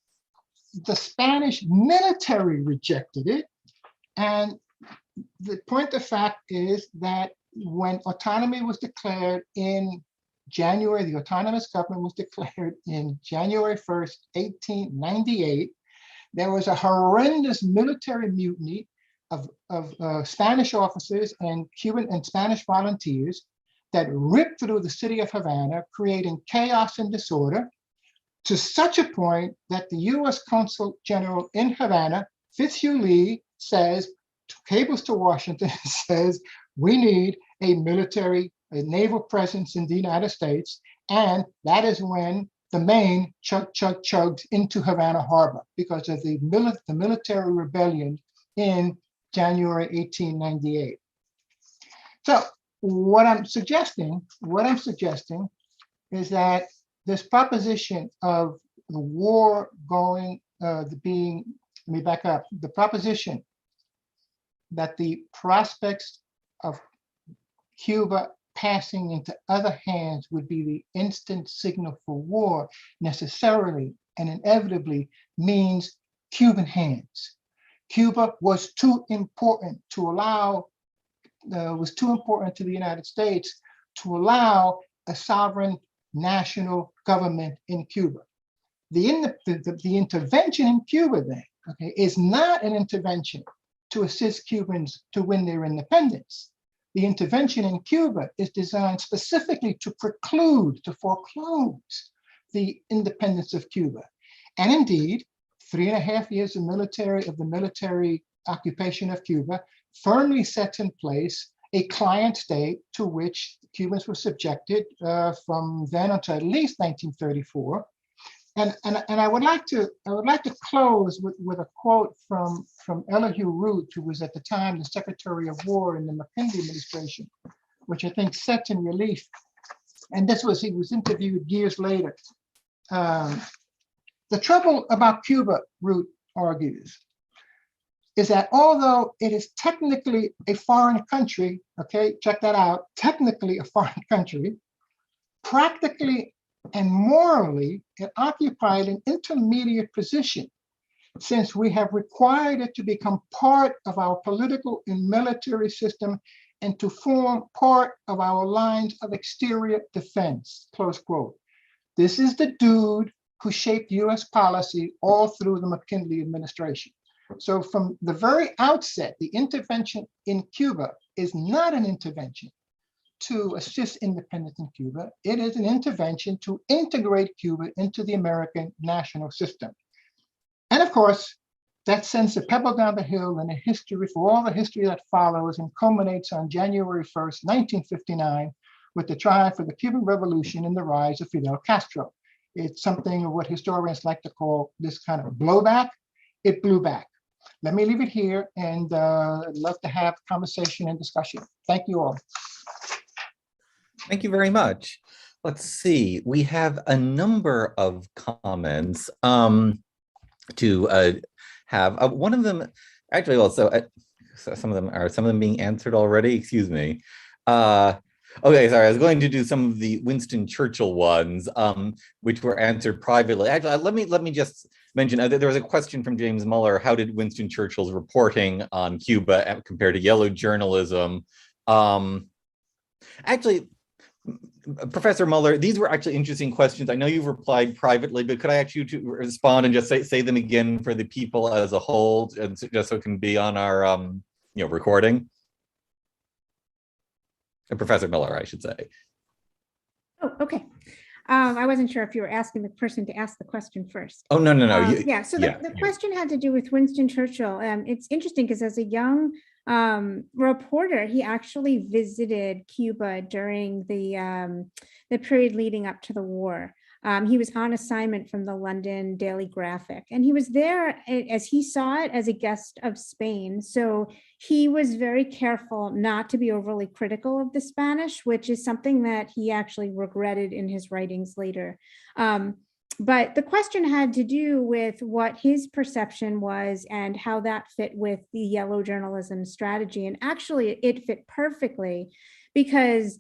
The Spanish military rejected it. And the point of fact is that when autonomy was declared in January, the autonomous government was declared in January 1st, 1898, there was a horrendous military mutiny of Spanish officers and Cuban and Spanish volunteers that ripped through the city of Havana, creating chaos and disorder, to such a point that the US Consul General in Havana, Fitzhugh Lee, cables to Washington, says, we need a naval presence in the United States. And that is when the Maine chugs into Havana Harbor because of the military rebellion in January 1898. So what I'm suggesting is that this proposition of the war let me back up, the proposition that the prospects of Cuba passing into other hands would be the instant signal for war necessarily and inevitably means Cuban hands. Cuba was too important to allow, was too important to the United States to allow a sovereign national government in Cuba. The intervention in Cuba then, okay, is not an intervention to assist Cubans to win their independence. The intervention in Cuba is designed specifically to preclude, to foreclose the independence of Cuba. And indeed, 3.5 years of the military occupation of Cuba firmly sets in place a client state to which Cubans were subjected from then until at least 1934. And I would like to close with a quote from Elihu Root, who was at the time the Secretary of War in the McCartney administration, which I think sets in relief. And this was, he was interviewed years later. The trouble about Cuba, Root argues, is that although it is technically a foreign country, okay, check that out, technically a foreign country, practically and morally, it occupied an intermediate position, since we have required it to become part of our political and military system and to form part of our lines of exterior defense, close quote. This is the dude who shaped US policy all through the McKinley administration. So from the very outset, the intervention in Cuba is not an intervention to assist independence in Cuba. It is an intervention to integrate Cuba into the American national system. And of course, that sends a pebble down the hill in a history for all the history that follows and culminates on January 1st, 1959, with the triumph of the Cuban Revolution and the rise of Fidel Castro. It's something of what historians like to call this kind of blowback. It blew back. Let me leave it here, and I'd love to have conversation and discussion. Thank you all. Thank you very much. Let's see, we have a number of comments to have. One of them, actually, also, some of them being answered already, excuse me. Okay, sorry, I was going to do some of the Winston Churchill ones, which were answered privately. Actually, let me just mention, there was a question from James Muller, how did Winston Churchill's reporting on Cuba compare to yellow journalism? Actually, Professor Muller, these were actually interesting questions. I know you've replied privately, but could I ask you to respond and just say them again for the people as a whole, and just so it can be on our recording? Professor Miller, I should say. Oh, okay. I wasn't sure if you were asking the person to ask the question first. Oh, no. Yeah, so the question had to do with Winston Churchill. It's interesting because as a young reporter, he actually visited Cuba during the period leading up to the war. He was on assignment from the London Daily Graphic, and he was there, as he saw it, as a guest of Spain. So he was very careful not to be overly critical of the Spanish, which is something that he actually regretted in his writings later. But the question had to do with what his perception was and how that fit with the yellow journalism strategy. And actually, it fit perfectly because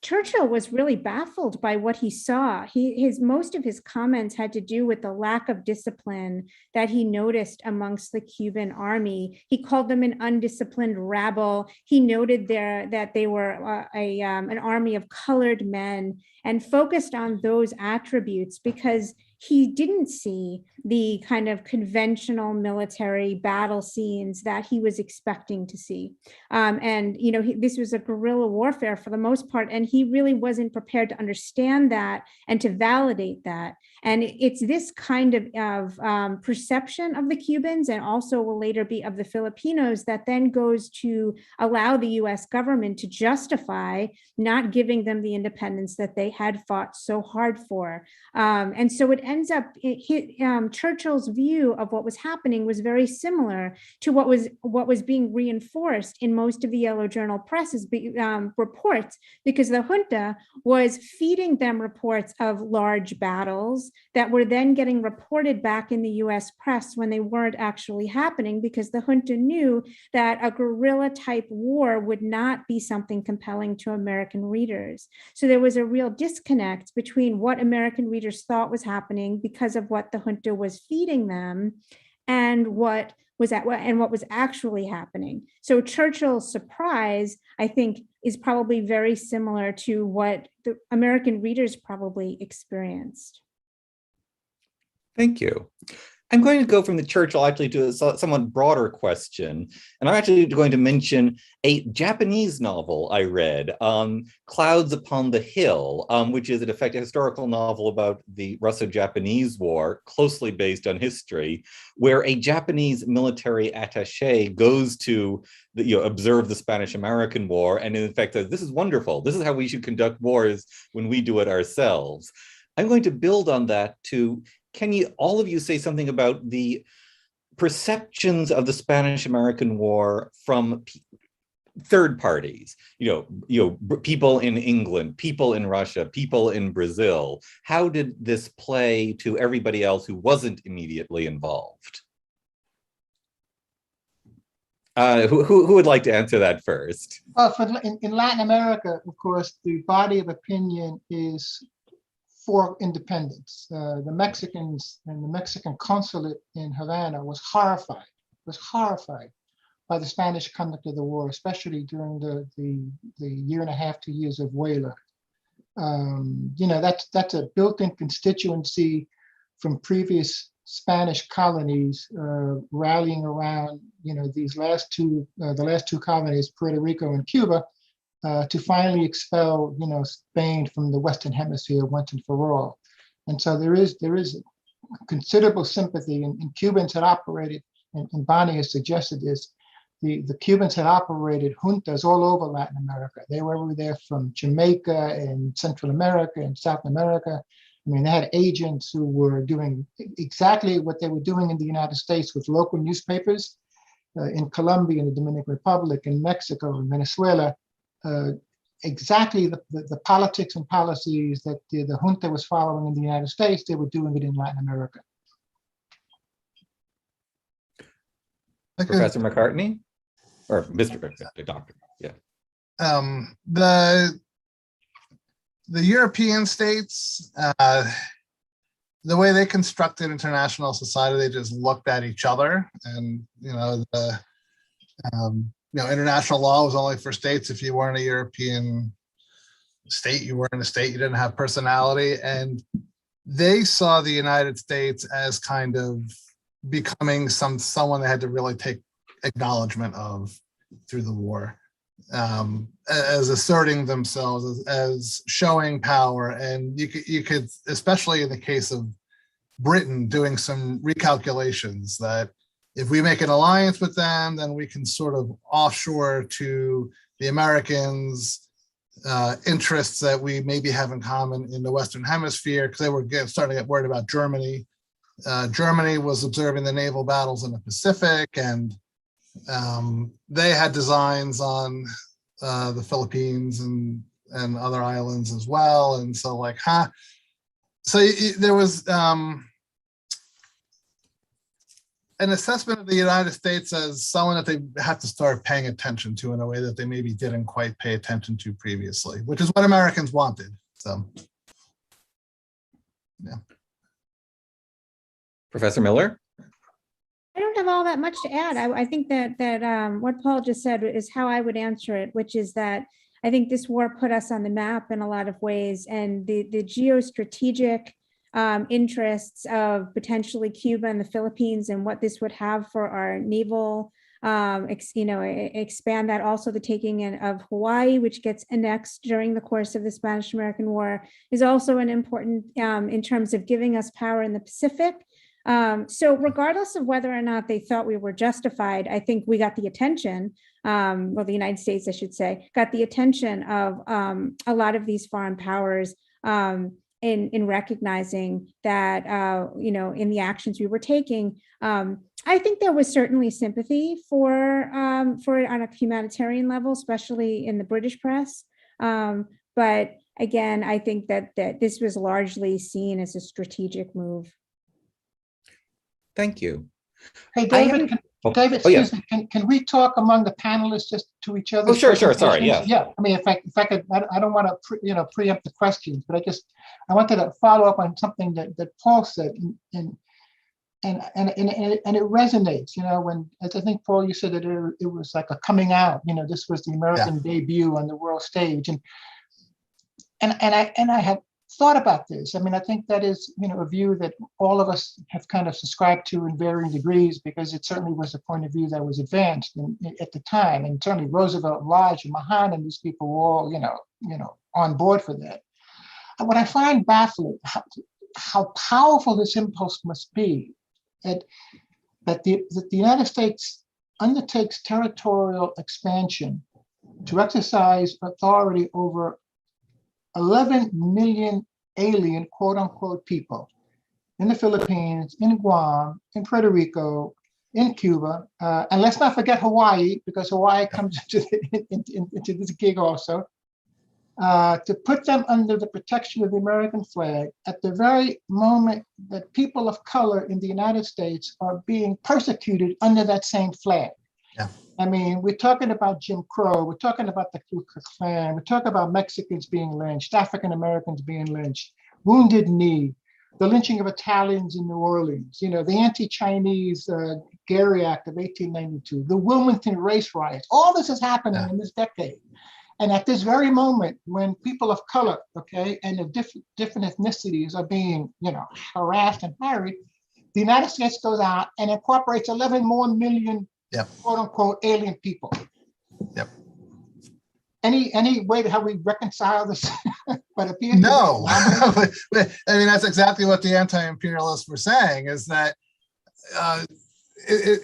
Churchill was really baffled by what he saw. Most of his comments had to do with the lack of discipline that he noticed amongst the Cuban army. He called them an undisciplined rabble. He noted that they were an army of colored men, and focused on those attributes because he didn't see the kind of conventional military battle scenes that he was expecting to see. This was a guerrilla warfare for the most part, and he really wasn't prepared to understand that and to validate that. And it's this kind of perception of the Cubans, and also will later be of the Filipinos, that then goes to allow the US government to justify not giving them the independence that they had fought so hard for. And so it ends up, Churchill's view of what was happening was very similar to what was being reinforced in most of the Yellow Journal Press's reports, because the junta was feeding them reports of large battles that were then getting reported back in the US press when they weren't actually happening, because the junta knew that a guerrilla type war would not be something compelling to American readers. So there was a real disconnect between what American readers thought was happening because of what the junta was feeding them and what and what was actually happening. So Churchill's surprise, I think, is probably very similar to what the American readers probably experienced. Thank you. I'm going to go from the Churchill actually to a somewhat broader question. And I'm actually going to mention a Japanese novel I read, Clouds Upon the Hill, which is in effect a historical novel about the Russo-Japanese War, closely based on history, where a Japanese military attaché goes to observe the Spanish-American War, and in fact says, this is wonderful. This is how we should conduct wars when we do it ourselves. I'm going to build on that to, can you, all of you, say something about the perceptions of the Spanish-American War from third parties, people in England, people in Russia, people in Brazil? How did this play to everybody else who wasn't immediately involved? Who would like to answer that first? In Latin America, of course, the body of opinion is for independence. The Mexicans and the Mexican consulate in Havana was horrified by the Spanish conduct of the war, especially during the year and a half, 2 years of Huelva. That's a built-in constituency from previous Spanish colonies rallying around the last two colonies, Puerto Rico and Cuba, to finally expel, Spain from the Western Hemisphere once and for all. And so there is considerable sympathy, and Cubans had operated, and Bonnie has suggested this, the Cubans had operated juntas all over Latin America. They were there from Jamaica and Central America and South America. I mean, they had agents who were doing exactly what they were doing in the United States with local newspapers in Colombia, in the Dominican Republic, in Mexico, and Venezuela. Exactly the politics and policies that the junta was following in the United States, they were doing it in Latin America. Professor McCartney? Or Mr. Doctor, yeah. The European states, the way they constructed international society, they just looked at each other, and international law was only for states. If you weren't a European state, you weren't a state, you didn't have personality. And they saw the United States as kind of becoming someone they had to really take acknowledgement of through the war, as asserting themselves, as showing power. And you could, especially in the case of Britain, doing some recalculations that if we make an alliance with them, then we can sort of offshore to the Americans interests that we maybe have in common in the Western Hemisphere, because they were starting to get worried about Germany. Germany was observing the naval battles in the Pacific, and they had designs on the Philippines and other islands as well. And so there was an assessment of the United States as someone that they have to start paying attention to in a way that they maybe didn't quite pay attention to previously, which is what Americans wanted. So, yeah. Professor Miller? I don't have all that much to add. I think that what Paul just said is how I would answer it, which is that I think this war put us on the map in a lot of ways, and the geostrategic interests of potentially Cuba and the Philippines and what this would have for our naval, expand that. Also the taking in of Hawaii, which gets annexed during the course of the Spanish-American War, is also an important in terms of giving us power in the Pacific. So regardless of whether or not they thought we were justified, I think we got the attention, well, the United States, I should say, got the attention of a lot of these foreign powers in recognizing that, in the actions we were taking. I think there was certainly sympathy for it on a humanitarian level, especially in the British press. But again, I think that this was largely seen as a strategic move. Thank you. Hey, David, excuse me, can we talk among the panelists just to each other? Oh, sure, sorry, yeah. Yeah, I mean, if I could, I don't want to preempt the questions, but I wanted to follow up on something that Paul said. And it resonates, when, as I think, Paul, you said that it was like a coming out, this was the American debut on the world stage. And I had thought about this. I mean, I think that is, a view that all of us have kind of subscribed to in varying degrees, because it certainly was a point of view that was advanced at the time. And certainly Roosevelt, Lodge, and Mahan, and these people were all, on board for that. And what I find baffling, how powerful this impulse must be, that the United States undertakes territorial expansion to exercise authority over 11 million alien, quote unquote, people in the Philippines, in Guam, in Puerto Rico, in Cuba, and let's not forget Hawaii, because Hawaii comes into this gig also, to put them under the protection of the American flag at the very moment that people of color in the United States are being persecuted under that same flag. Yeah. I mean, we're talking about Jim Crow, we're talking about the Ku Klux Klan, we're talking about Mexicans being lynched, African Americans being lynched, Wounded Knee, the lynching of Italians in New Orleans, the anti-Chinese Gary Act of 1892, the Wilmington race riots. All this is happening in this decade. And at this very moment, when people of color, and of different ethnicities are being, harassed and harried, the United States goes out and incorporates 11 more million, quote unquote, alien people. Yep. Any way to how we reconcile this? No. I mean, that's exactly what the anti-imperialists were saying, is that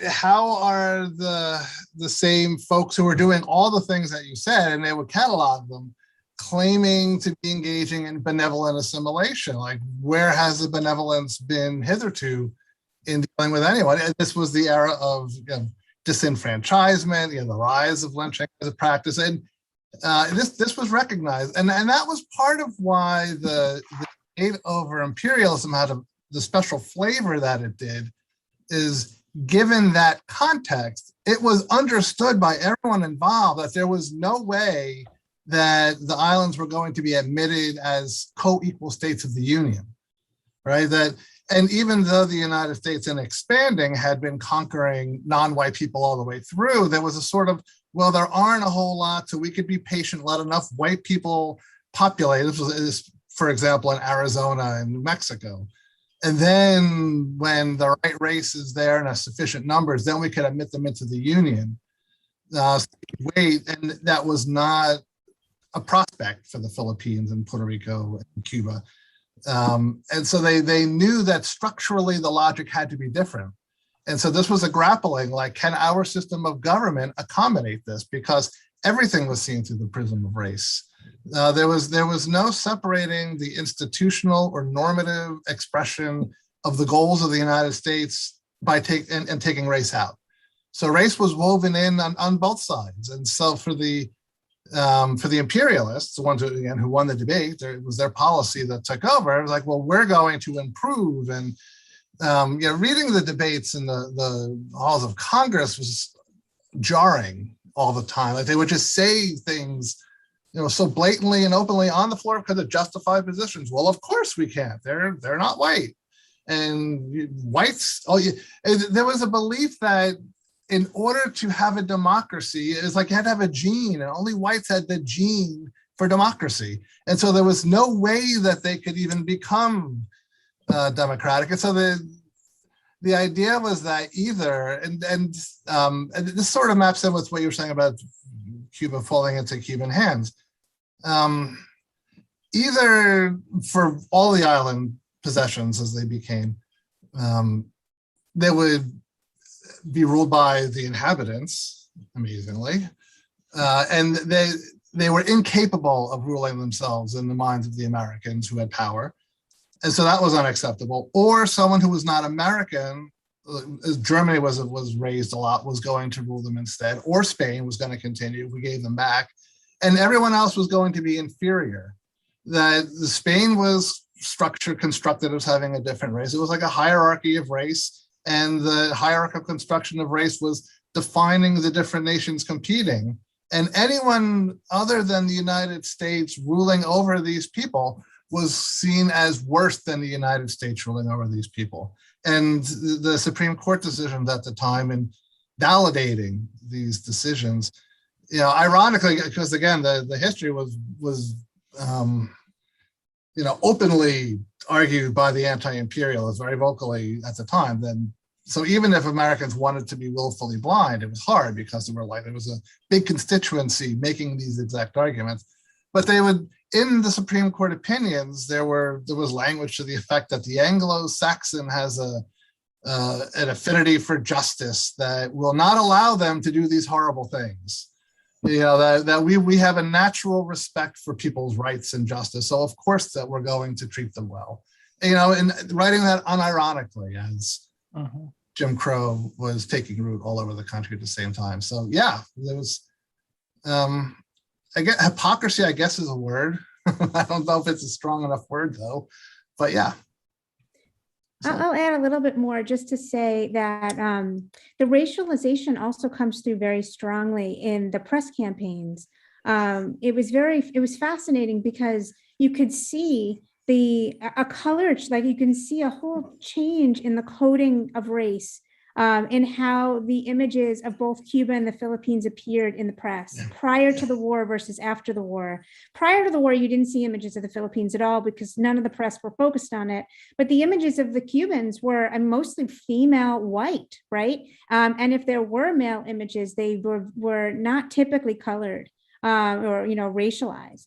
how are the same folks who are doing all the things that you said, and they would catalog them, claiming to be engaging in benevolent assimilation? Like, where has the benevolence been hitherto in dealing with anyone? And this was the era of disenfranchisement, the rise of lynching as a practice, and this was recognized, and that was part of why the debate over imperialism had the special flavor that it did. Is given that context, it was understood by everyone involved that there was no way that the islands were going to be admitted as co-equal states of the Union, right? And even though the United States in expanding had been conquering non-white people all the way through, there was a sort of, well, there aren't a whole lot, so we could be patient, let enough white people populate. This was, for example, in Arizona and New Mexico. And then when the right race is there in a sufficient numbers, then we could admit them into the Union. And that was not a prospect for the Philippines and Puerto Rico and Cuba. And so they knew that structurally the logic had to be different. And so this was a grappling, like, can our system of government accommodate this? Because everything was seen through the prism of race. There was no separating the institutional or normative expression of the goals of the United States by taking race out. So race was woven in on both sides. And so for the imperialists, the ones who won the debate, it was their policy that took over. It was like, well, we're going to improve. And reading the debates in the halls of Congress was jarring all the time. Like, they would just say things, so blatantly and openly on the floor because of justified positions. Well, of course we can't. They're not white, and whites. There was a belief that in order to have a democracy, it's like you had to have a gene, and only whites had the gene for democracy, and so there was no way that they could even become democratic. And so the idea was that either, and this sort of maps in with what you were saying about Cuba falling into Cuban hands. Either for all the island possessions as they became, they would be ruled by the inhabitants, amazingly, and they were incapable of ruling themselves in the minds of the Americans who had power. And so that was unacceptable. Or someone who was not American, as Germany was raised a lot, was going to rule them instead, or Spain was going to continue if we gave them back. And everyone else was going to be inferior. That Spain was constructed as having a different race. It was like a hierarchy of race, and the hierarchical construction of race was defining the different nations competing. And anyone other than the United States ruling over these people was seen as worse than the United States ruling over these people. And the Supreme Court decisions at the time in validating these decisions, ironically, because again, the history was openly argued by the anti-imperialists very vocally at the time. Then, so even if Americans wanted to be willfully blind, it was hard because there was a big constituency making these exact arguments. But they would, in the Supreme Court opinions, there was language to the effect that the Anglo-Saxon has an affinity for justice that will not allow them to do these horrible things. That we have a natural respect for people's rights and justice. So of course that we're going to treat them well. And writing that unironically as Jim Crow was taking root all over the country at the same time. So yeah, there was, again, hypocrisy, I guess, is a word. I don't know if it's a strong enough word though, but yeah. So. I'll add a little bit more just to say that the racialization also comes through very strongly in the press campaigns. It was fascinating because you could see a color, like you can see a whole change in the coding of race in how the images of both Cuba and the Philippines appeared in the press prior to the war versus after the war. Prior to the war, you didn't see images of the Philippines at all because none of the press were focused on it. But the images of the Cubans were mostly female white, right? And if there were male images, they were not typically colored or racialized.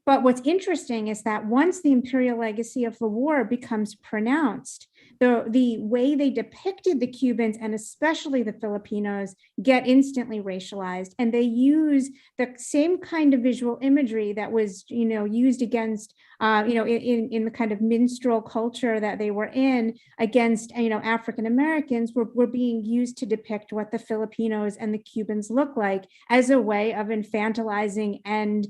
But what's interesting is that once the imperial legacy of the war becomes pronounced, the way they depicted the Cubans and especially the Filipinos get instantly racialized, and they use the same kind of visual imagery that was used against in the kind of minstrel culture that they were in against African Americans were being used to depict what the Filipinos and the Cubans look like as a way of infantilizing and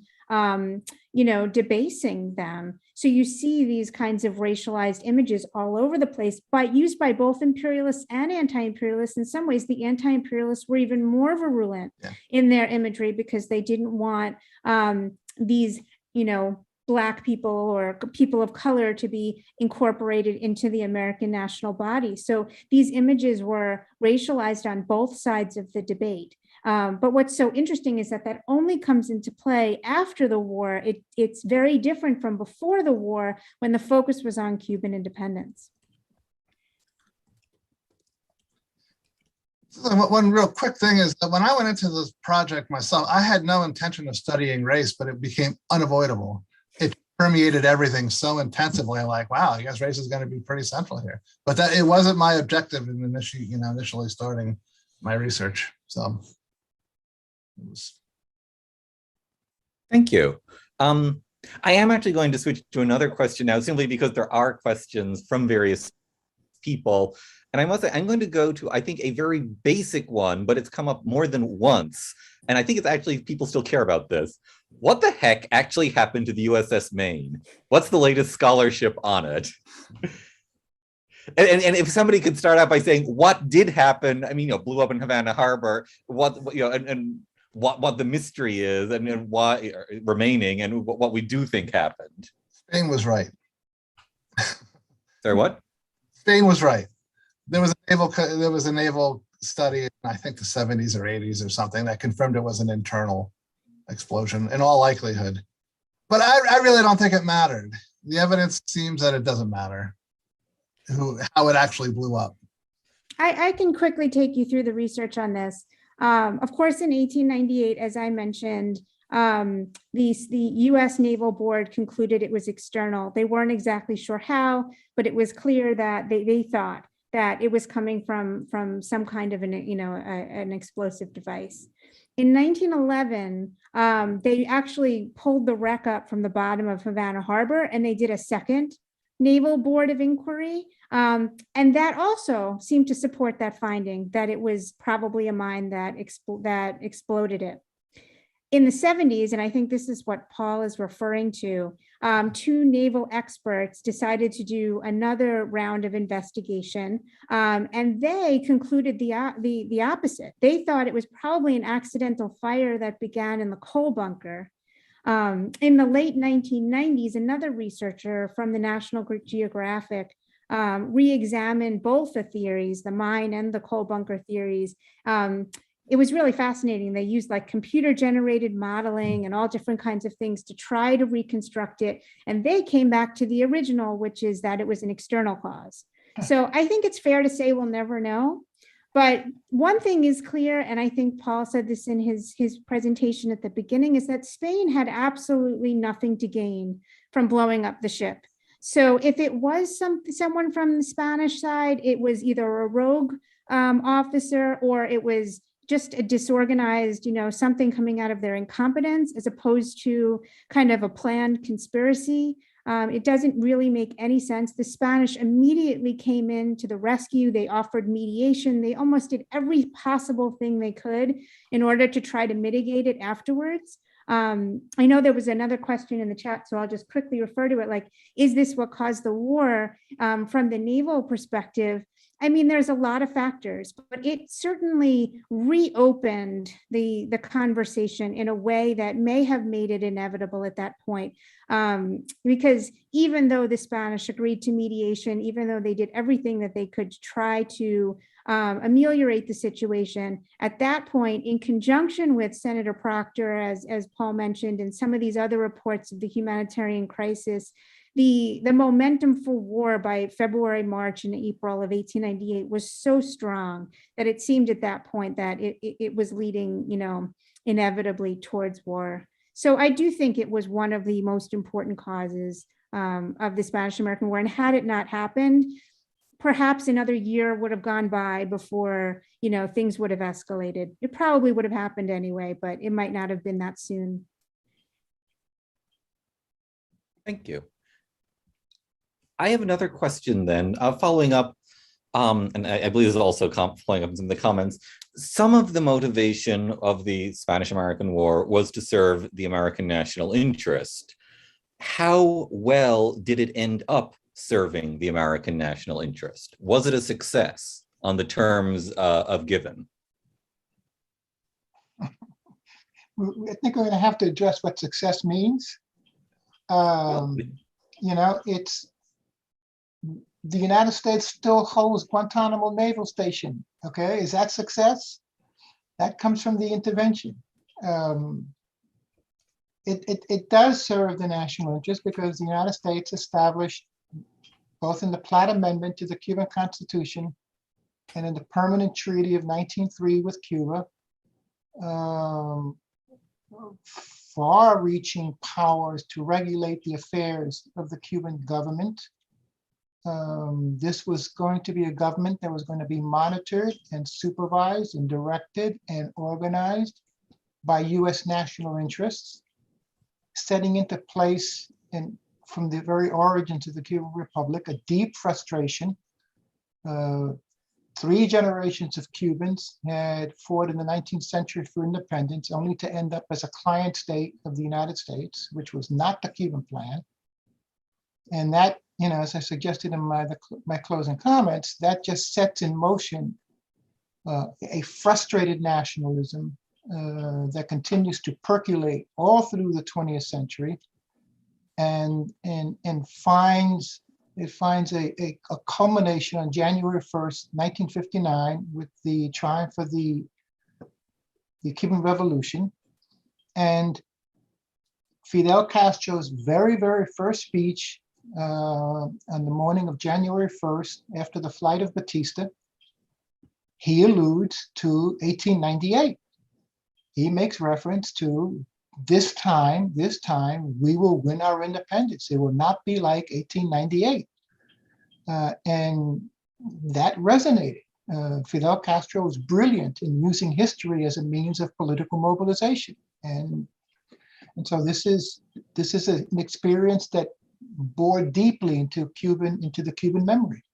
debasing them. So you see these kinds of racialized images all over the place, but used by both imperialists and anti-imperialists. In some ways, the anti-imperialists were even more virulent in their imagery because they didn't want these, Black people or people of color to be incorporated into the American national body. So these images were racialized on both sides of the debate. But what's so interesting is that only comes into play after the war. It's very different from before the war when the focus was on Cuban independence. One real quick thing is that when I went into this project myself, I had no intention of studying race, but it became unavoidable. It permeated everything so intensively. I'm like, wow, I guess race is going to be pretty central here. But it wasn't my objective in initially starting my research. So. Thank you. I am actually going to switch to another question now, simply because there are questions from various people. And I must say, I'm going to go to, I think, a very basic one, but it's come up more than once. And I think it's actually, people still care about this. What the heck actually happened to the USS Maine? What's the latest scholarship on it? And if somebody could start out by saying what did happen, blew up in Havana Harbor, what the mystery is and why remaining and what we do think happened. Spain was right. Sorry, what? Spain was right. There was a naval study in, I think, the 70s or 80s or something that confirmed it was an internal explosion in all likelihood. But I really don't think it mattered. The evidence seems that it doesn't matter how it actually blew up. I can quickly take you through the research on this. Of course, in 1898, as I mentioned, the U.S. Naval Board concluded it was external. They weren't exactly sure how, but it was clear that they thought that it was coming from some kind of an explosive device. In 1911, they actually pulled the wreck up from the bottom of Havana Harbor, and they did a second Naval Board of Inquiry. And that also seemed to support that finding, that it was probably a mine that exploded it. In the 70s, and I think this is what Paul is referring to, two naval experts decided to do another round of investigation, and they concluded the opposite. They thought it was probably an accidental fire that began in the coal bunker. In the late 1990s, another researcher from the National Geographic re-examined both the theories, the mine and the coal bunker theories. It was really fascinating. They used like computer generated modeling and all different kinds of things to try to reconstruct it. And they came back to the original, which is that it was an external cause. So I think it's fair to say we'll never know. But one thing is clear, and I think Paul said this in his presentation at the beginning, is that Spain had absolutely nothing to gain from blowing up the ship. So if it was someone from the Spanish side, it was either a rogue officer or it was just a disorganized, something coming out of their incompetence as opposed to kind of a planned conspiracy. It doesn't really make any sense. The Spanish immediately came in to the rescue. They offered mediation. They almost did every possible thing they could in order to try to mitigate it afterwards. I know there was another question in the chat, so I'll just quickly refer to it. Like, is this what caused the war? From the naval perspective, I mean, there's a lot of factors, but it certainly reopened the conversation in a way that may have made it inevitable at that point. Because even though the Spanish agreed to mediation, even though they did everything that they could to try to ameliorate the situation, at that point, in conjunction with Senator Proctor, as Paul mentioned, and some of these other reports of the humanitarian crisis, the momentum for war by February, March, and April of 1898 was so strong that it seemed at that point that it was leading, inevitably towards war. So I do think it was one of the most important causes of the Spanish-American War. And had it not happened, perhaps another year would have gone by before, things would have escalated. It probably would have happened anyway, but it might not have been that soon. Thank you. I have another question then, following up, and I believe this is also following up in the comments. Some of the motivation of the Spanish-American War was to serve the American national interest. How well did it end up serving the American national interest? Was it a success on the terms of given? I think we're going to have to address what success means. It's the United States still holds Guantanamo Naval Station. Okay, is that success? That comes from the intervention. It does serve the national interest because the United States established, both in the Platt Amendment to the Cuban Constitution and in the Permanent Treaty of 1903 with Cuba, far-reaching powers to regulate the affairs of the Cuban government. This was going to be a government that was going to be monitored and supervised and directed and organized by US national interests, setting into place, and from the very origins of the Cuban Republic, a deep frustration. 3 generations of Cubans had fought in the 19th century for independence, only to end up as a client state of the United States, which was not the Cuban plan. And that, as I suggested in my closing comments, that just sets in motion a frustrated nationalism that continues to percolate all through the 20th century, and finds a culmination on January 1st, 1959, with the triumph of the Cuban Revolution. And Fidel Castro's very, very first speech on the morning of January 1st, after the flight of Batista, he alludes to 1898. He makes reference to this time we will win our independence. It will not be like 1898. And that resonated. Fidel Castro was brilliant in using history as a means of political mobilization. And so this is an experience that bore deeply into the Cuban memory.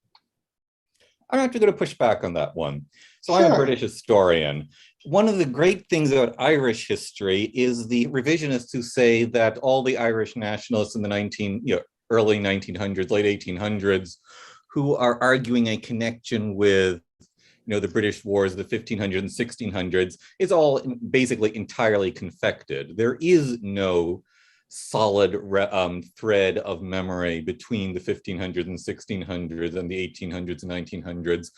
I'm actually going to push back on that one. So Sure. I'm a British historian. One of the great things about Irish history is the revisionists who say that all the Irish nationalists in the early 1900s, late 1800s, who are arguing a connection with the British wars of the 1500s and 1600s, is all basically entirely confected. There is no solid thread of memory between the 1500s and 1600s and the 1800s and 1900s.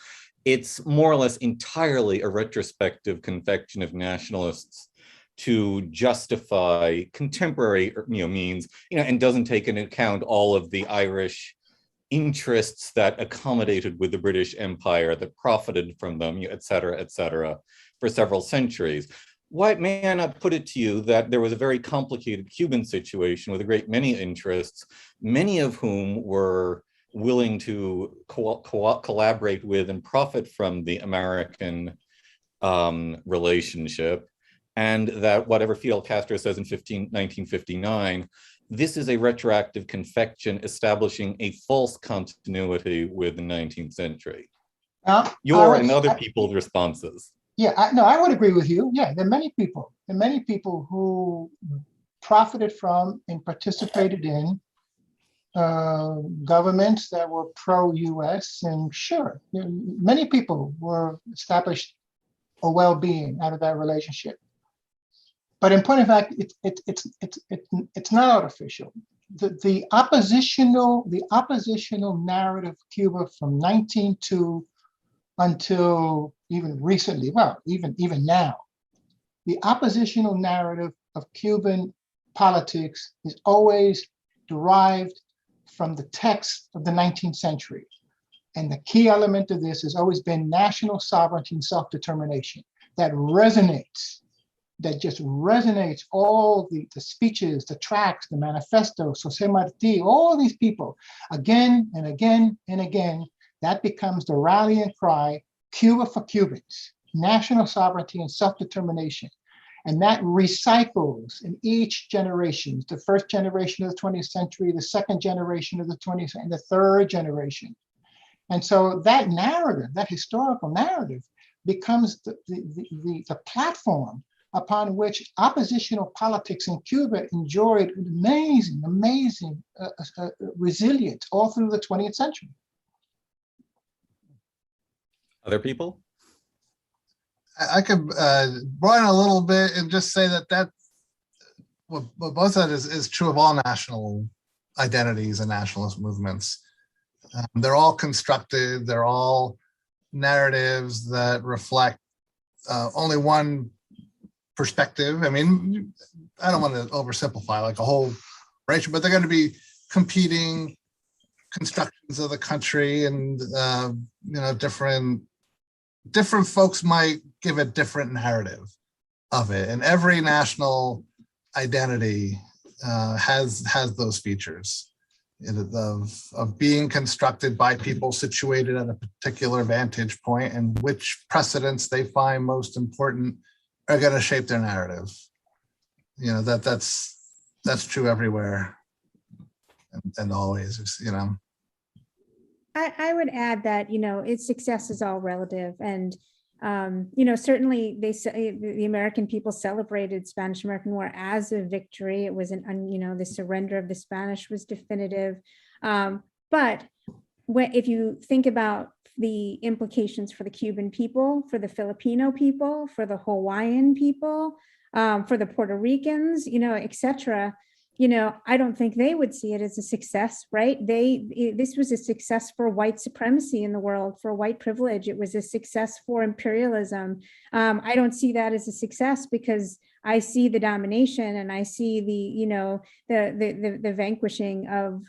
It's more or less entirely a retrospective confection of nationalists to justify contemporary means, and doesn't take into account all of the Irish interests that accommodated with the British Empire, that profited from them, et cetera, for several centuries. Why may I not put it to you that there was a very complicated Cuban situation with a great many interests, many of whom were willing to collaborate with and profit from the American relationship, and that whatever Fidel Castro says in 1959, this is a retroactive confection establishing a false continuity with the 19th century. Your and other people's responses. Yeah, I would agree with you. Yeah, there are many people who profited from and participated in governments that were pro-US, and sure, many people were established a well-being out of that relationship. But in point of fact, it's not artificial. The oppositional narrative of Cuba from 1902 until even recently, well, even now, the oppositional narrative of Cuban politics is always derived from the text of the 19th century. And the key element of this has always been national sovereignty and self-determination. That just resonates all the speeches, the tracts, the manifestos, José Martí, all these people, again and again and again. That becomes the rallying cry, Cuba for Cubans, national sovereignty and self-determination. And that recycles in each generation, the first generation of the 20th century, the second generation of the 20th, and the third generation. And so that narrative, that historical narrative, becomes the platform upon which oppositional politics in Cuba enjoyed amazing resilience all through the 20th century. Other people? I could broaden a little bit and just say that what both said is true of all national identities and nationalist movements. They're all constructed, they're all narratives that reflect only one perspective. I mean, I don't want to oversimplify like a whole range, but they're going to be competing constructions of the country, and different folks might give a different narrative of it, and every national identity has those features of being constructed by people situated at a particular vantage point, and which precedents they find most important are going to shape their narrative. That's true everywhere and always. I would add that its success is all relative, and certainly the American people celebrated Spanish-American War as a victory. It was the surrender of the Spanish was definitive. But if you think about the implications for the Cuban people, for the Filipino people, for the Hawaiian people, for the Puerto Ricans, et cetera, I don't think they would see it as a success, right? This was a success for white supremacy in the world, for white privilege. It was a success for imperialism. I don't see that as a success because I see the domination, and I see the vanquishing of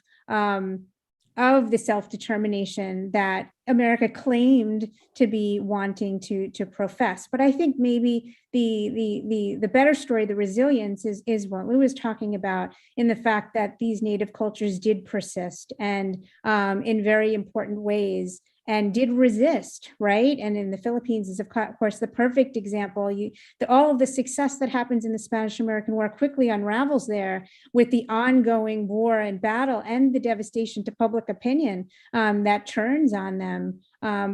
the self-determination that America claimed to be wanting to profess. But I think maybe the better story, the resilience, is what Lou was talking about, in the fact that these native cultures did persist, and in very important ways, and did resist, right? And in the Philippines is, of course, the perfect example. All of the success that happens in the Spanish-American War quickly unravels there, with the ongoing war and battle and the devastation to public opinion that turns on them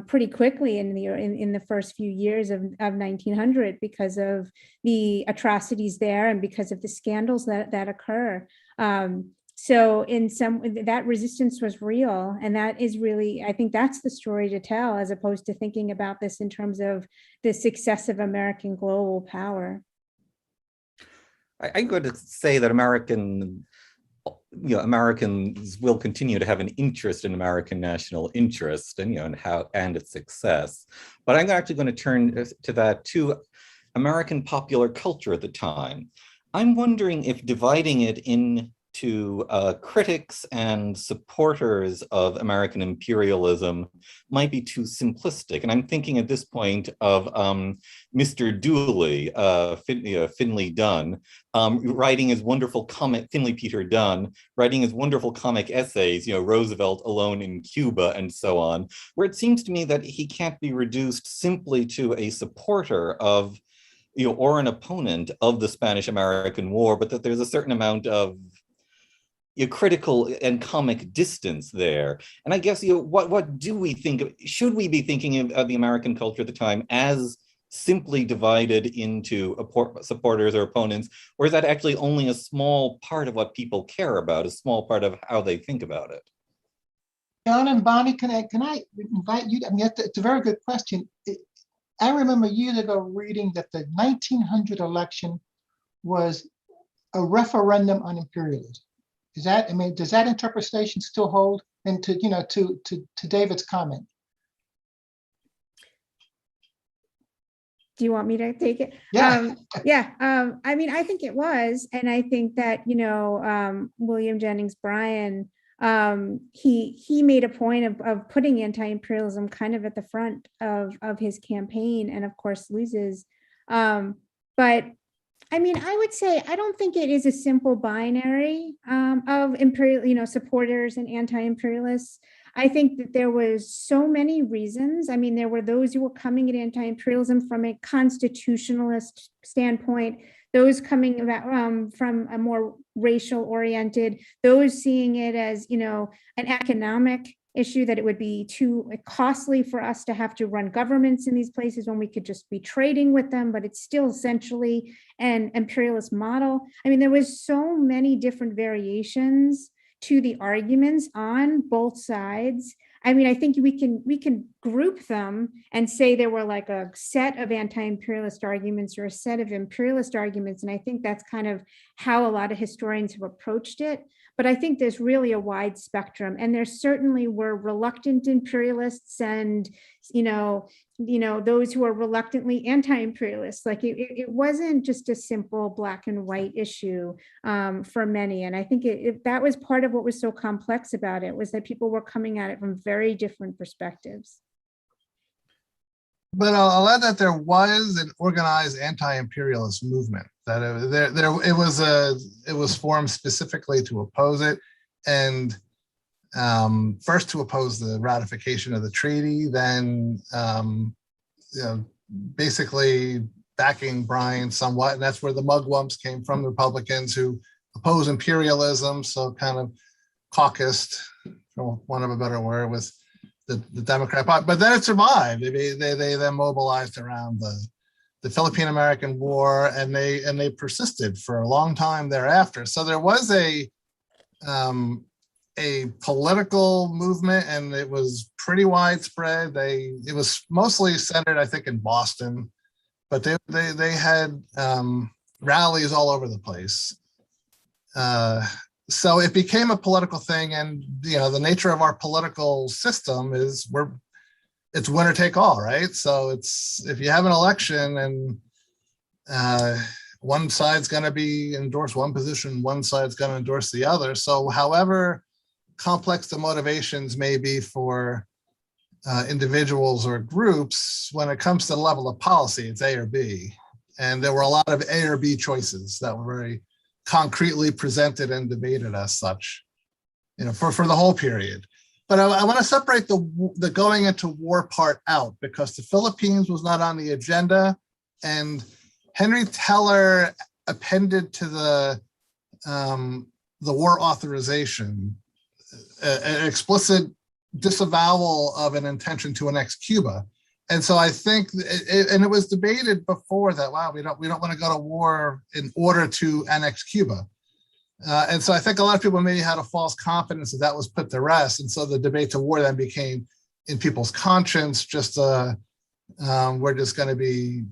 pretty quickly in the first few years of 1900, because of the atrocities there and because of the scandals that occur. So that resistance was real, and that is really, I think that's the story to tell, as opposed to thinking about this in terms of the success of American global power. I'm going to say that Americans will continue to have an interest in American national interest and its success. But I'm actually going to turn to that to American popular culture at the time. I'm wondering if dividing it into critics and supporters of American imperialism might be too simplistic. And I'm thinking at this point of Mr. Dooley, Finley Dunn, writing his wonderful comic, Finley Peter Dunn, writing his wonderful comic essays, Roosevelt Alone in Cuba and so on, where it seems to me that he can't be reduced simply to a supporter of, or an opponent of the Spanish-American War, but that there's a certain amount of critical and comic distance there. And I guess, what do we think of, should we be thinking of the American culture at the time as simply divided into supporters or opponents, or is that actually only a small part of what people care about, a small part of how they think about it? John and Bonnie, can I invite you? I mean, it's a very good question. I remember years ago reading that the 1900 election was a referendum on imperialism. Does that interpretation still hold? And to David's comment. Do you want me to take it? Yeah. I mean, I think it was, and I think that William Jennings Bryan, he made a point of putting anti-imperialism kind of at the front of his campaign, and of course loses. But I mean, I would say I don't think it is a simple binary of imperial, supporters and anti-imperialists. I think that there was so many reasons. I mean, there were those who were coming at anti-imperialism from a constitutionalist standpoint, those coming from a more racial oriented, those seeing it as, an economic issue, that it would be too costly for us to have to run governments in these places when we could just be trading with them, but it's still essentially an imperialist model. I mean, there was so many different variations to the arguments on both sides. I mean, I think we can group them and say there were like a set of anti-imperialist arguments or a set of imperialist arguments. And I think that's kind of how a lot of historians have approached it. But I think there's really a wide spectrum, and there certainly were reluctant imperialists and, those who are reluctantly anti-imperialists. Like it wasn't just a simple black and white issue for many. And I think that was part of what was so complex about it, was that people were coming at it from very different perspectives. But I'll add that there was an organized anti-imperialist movement. That it was formed specifically to oppose it, and first to oppose the ratification of the treaty, then basically backing Bryan somewhat, and that's where the mugwumps came from, the Republicans who oppose imperialism, so kind of caucused, for want of a better word, with the Democrat Party. But then it survived. They then mobilized around the Philippine-American War, and they persisted for a long time thereafter. So there was a political movement, and it was pretty widespread. It was mostly centered, I think, in Boston, but they had rallies all over the place. So it became a political thing, and the nature of our political system is it's winner take all, right? So it's, if you have an election and one side's going to be endorse one position, one side's going to endorse the other. So however complex the motivations may be for individuals or groups, when it comes to the level of policy, it's A or B. And there were a lot of A or B choices that were very concretely presented and debated as such, for the whole period. But I want to separate the going into war part out, because the Philippines was not on the agenda, and Henry Teller appended to the war authorization an explicit disavowal of an intention to annex Cuba. And so I think, and it was debated before that, wow, we don't want to go to war in order to annex Cuba. And so I think a lot of people maybe had a false confidence that was put to rest. And so the debate to war then became in people's conscience, just we're just going to be,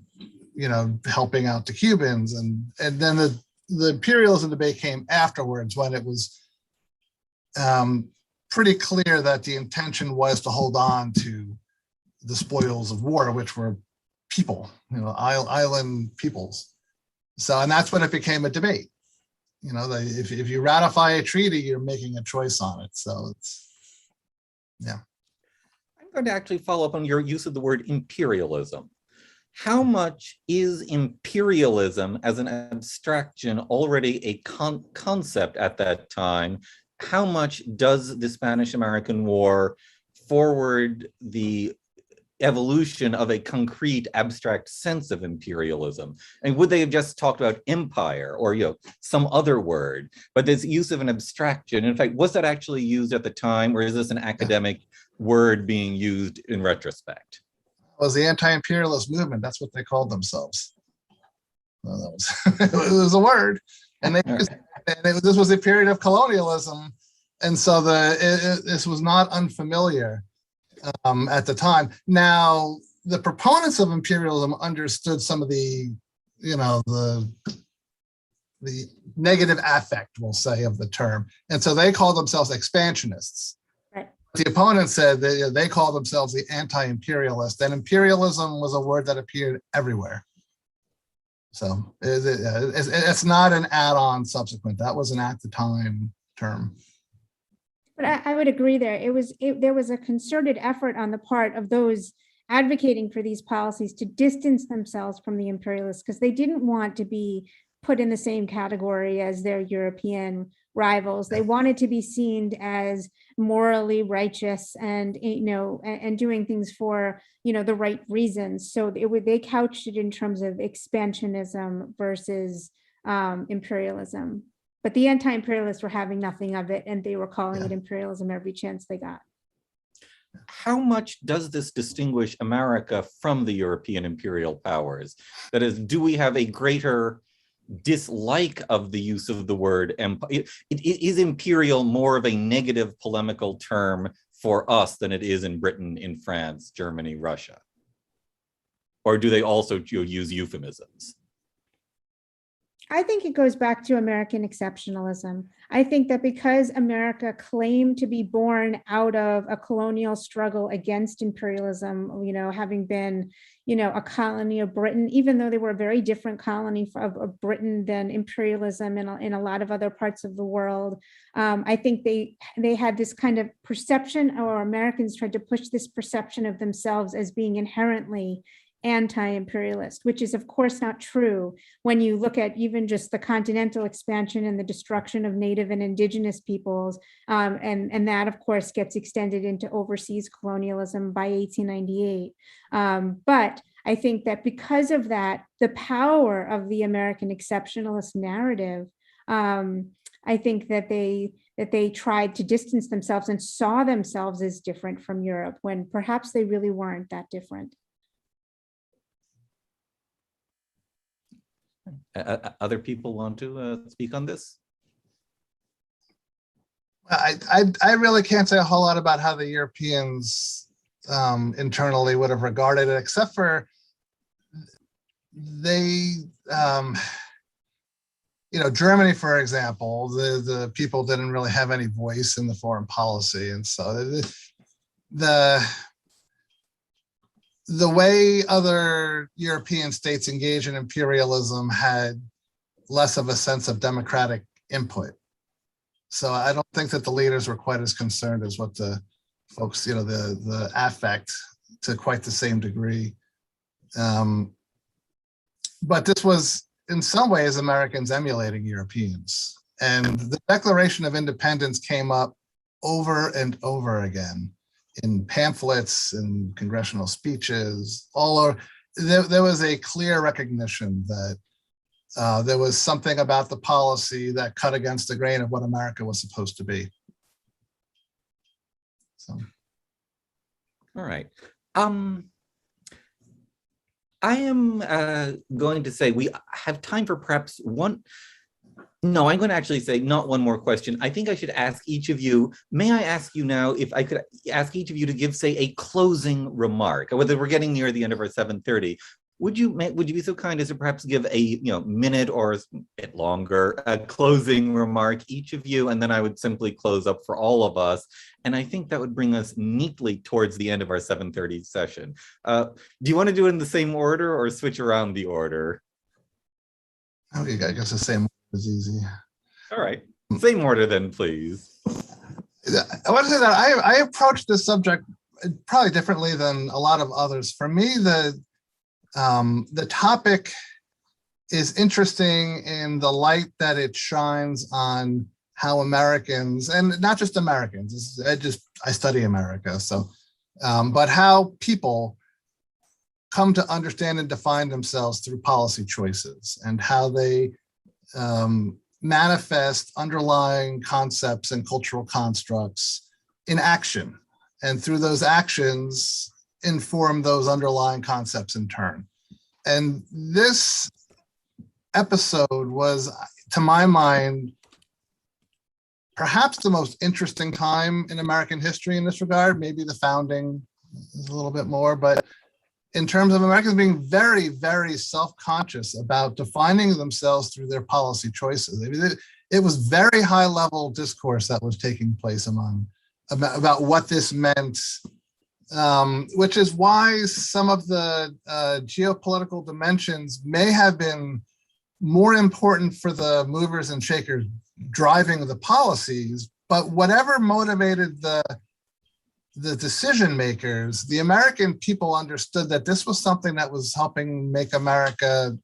helping out the Cubans. And then the imperialism debate came afterwards, when it was pretty clear that the intention was to hold on to the spoils of war, which were people, island peoples. So, and that's when it became a debate. If you ratify a treaty, you're making a choice on it. So it's, yeah. I'm going to actually follow up on your use of the word imperialism. How much is imperialism as an abstraction already a concept at that time? How much does the Spanish-American War forward the evolution of a concrete abstract sense of imperialism? And would they have just talked about empire or some other word? But this use of an abstraction, in fact, was that actually used at the time, or is this an academic word being used in retrospect? It was the anti-imperialist movement. That's what they called themselves. Well, that was, it was a word, and this was a period of colonialism, and so this was not unfamiliar at the time. Now, the proponents of imperialism understood some of the negative affect, we'll say, of the term, and so they called themselves expansionists. Right. The opponents said they called themselves the anti-imperialist, and imperialism was a word that appeared everywhere. So it's not an add-on subsequent. That was an at the time term. But I would agree there. There was a concerted effort on the part of those advocating for these policies to distance themselves from the imperialists, because they didn't want to be put in the same category as their European rivals. They wanted to be seen as morally righteous and and doing things for the right reasons. So they couched it in terms of expansionism versus imperialism. But the anti-imperialists were having nothing of it, and they were calling it imperialism every chance they got. How much does this distinguish America from the European imperial powers? That is, do we have a greater dislike of the use of the word empire? Is imperial more of a negative polemical term for us than it is in Britain, in France, Germany, Russia? Or do they also use euphemisms? I think it goes back to American exceptionalism. I think that because America claimed to be born out of a colonial struggle against imperialism, having been, a colony of Britain, even though they were a very different colony of Britain than imperialism in a lot of other parts of the world. I think they had this kind of perception, or Americans tried to push this perception of themselves as being inherently anti-imperialist, which is of course not true when you look at even just the continental expansion and the destruction of native and indigenous peoples, and that of course gets extended into overseas colonialism by 1898. But I think that because of that, the power of the American exceptionalist narrative, I think that they tried to distance themselves and saw themselves as different from Europe, when perhaps they really weren't that different. Other people want to speak on this? I really can't say a whole lot about how the Europeans internally would have regarded it, except for they, Germany, for example, the people didn't really have any voice in the foreign policy, and so the way other European states engage in imperialism had less of a sense of democratic input. So I don't think that the leaders were quite as concerned as what the folks, the affect to quite the same degree. But this was in some ways Americans emulating Europeans. And the Declaration of Independence came up over and over again in pamphlets and congressional speeches. There was a clear recognition that there was something about the policy that cut against the grain of what America was supposed to be. So. All right. I am going to say we have time for perhaps one. No, I'm going to actually say not one more question. I think I should ask each of you, may I ask you now if I could ask each of you to give, say, a closing remark, whether we're getting near the end of our 7:30, would you be so kind as to perhaps give a minute or a bit longer a closing remark, each of you, and then I would simply close up for all of us. And I think that would bring us neatly towards the end of our 7:30 session. Do you want to do it in the same order or switch around the order? Okay, I guess the same is easy. All right, same order then, please. I want to say that I approach this subject probably differently than a lot of others. For me, the topic is interesting in the light that it shines on how Americans, and not just Americans, I study America, so, but how people come to understand and define themselves through policy choices, and how they manifest underlying concepts and cultural constructs in action, and through those actions inform those underlying concepts in turn. And this episode was, to my mind, perhaps the most interesting time in American history in this regard. Maybe the founding is a little bit more, but in terms of Americans being very, very self-conscious about defining themselves through their policy choices. I mean, it was very high-level discourse that was taking place about what this meant, which is why some of the geopolitical dimensions may have been more important for the movers and shakers driving the policies, but whatever motivated the decision makers, the American people understood that this was something that was helping make America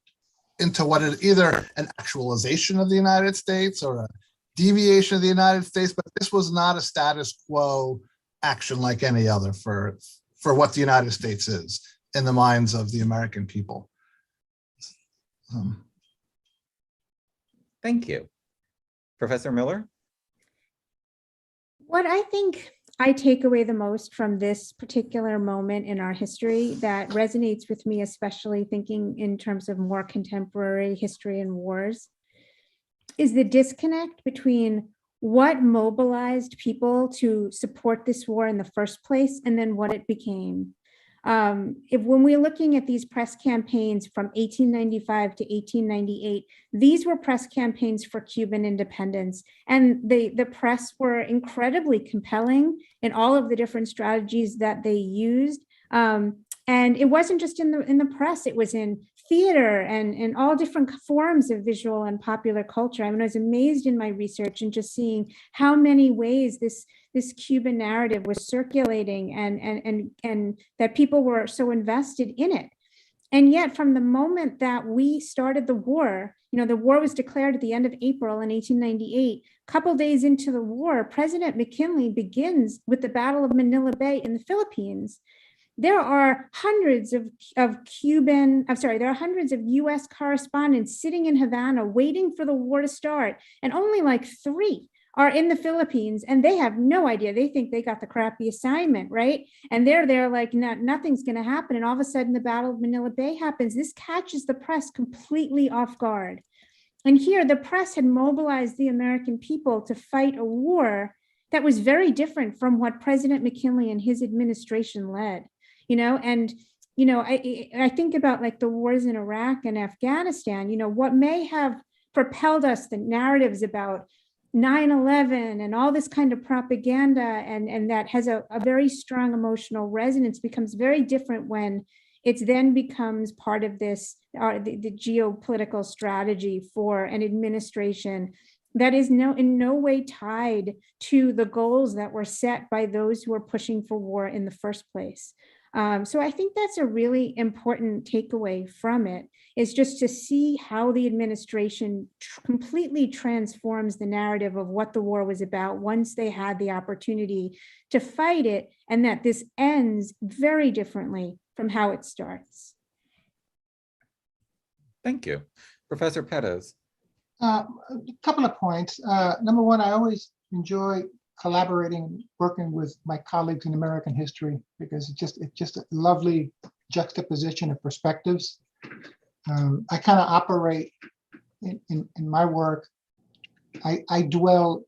into what is either an actualization of the United States or a deviation of the United States, but this was not a status quo action like any other for what the United States is in the minds of the American people. Thank you. Professor Miller? What I think I take away the most from this particular moment in our history that resonates with me, especially thinking in terms of more contemporary history and wars, is the disconnect between what mobilized people to support this war in the first place and then what it became. When we're looking at these press campaigns from 1895 to 1898, these were press campaigns for Cuban independence, and the press were incredibly compelling in all of the different strategies that they used. And it wasn't just in the press; it was in theater and all different forms of visual and popular culture. I mean, I was amazed in my research and just seeing how many ways this Cuban narrative was circulating and that people were so invested in it. And yet from the moment that we started the war, the war was declared at the end of April in 1898. A couple days into the war, President McKinley begins with the Battle of Manila Bay in the Philippines. There are hundreds of US correspondents sitting in Havana waiting for the war to start, and only like 3 are in the Philippines, and they have no idea. They think they got the crappy assignment, right? And they're there like, nothing's gonna happen. And all of a sudden the Battle of Manila Bay happens. This catches the press completely off guard. And here the press had mobilized the American people to fight a war that was very different from what President McKinley and his administration led. I think about like the wars in Iraq and Afghanistan, what may have propelled us, the narratives about 9/11 and all this kind of propaganda, and that has a very strong emotional resonance, becomes very different when it then becomes part of this, the geopolitical strategy for an administration that is in no way tied to the goals that were set by those who were pushing for war in the first place. So I think that's a really important takeaway from it, is just to see how the administration completely transforms the narrative of what the war was about once they had the opportunity to fight it, and that this ends very differently from how it starts. Thank you. Professor Pérez. A couple of points. Number one, I always enjoy collaborating, working with my colleagues in American history, because it's just a lovely juxtaposition of perspectives. I kind of operate in my work. I dwell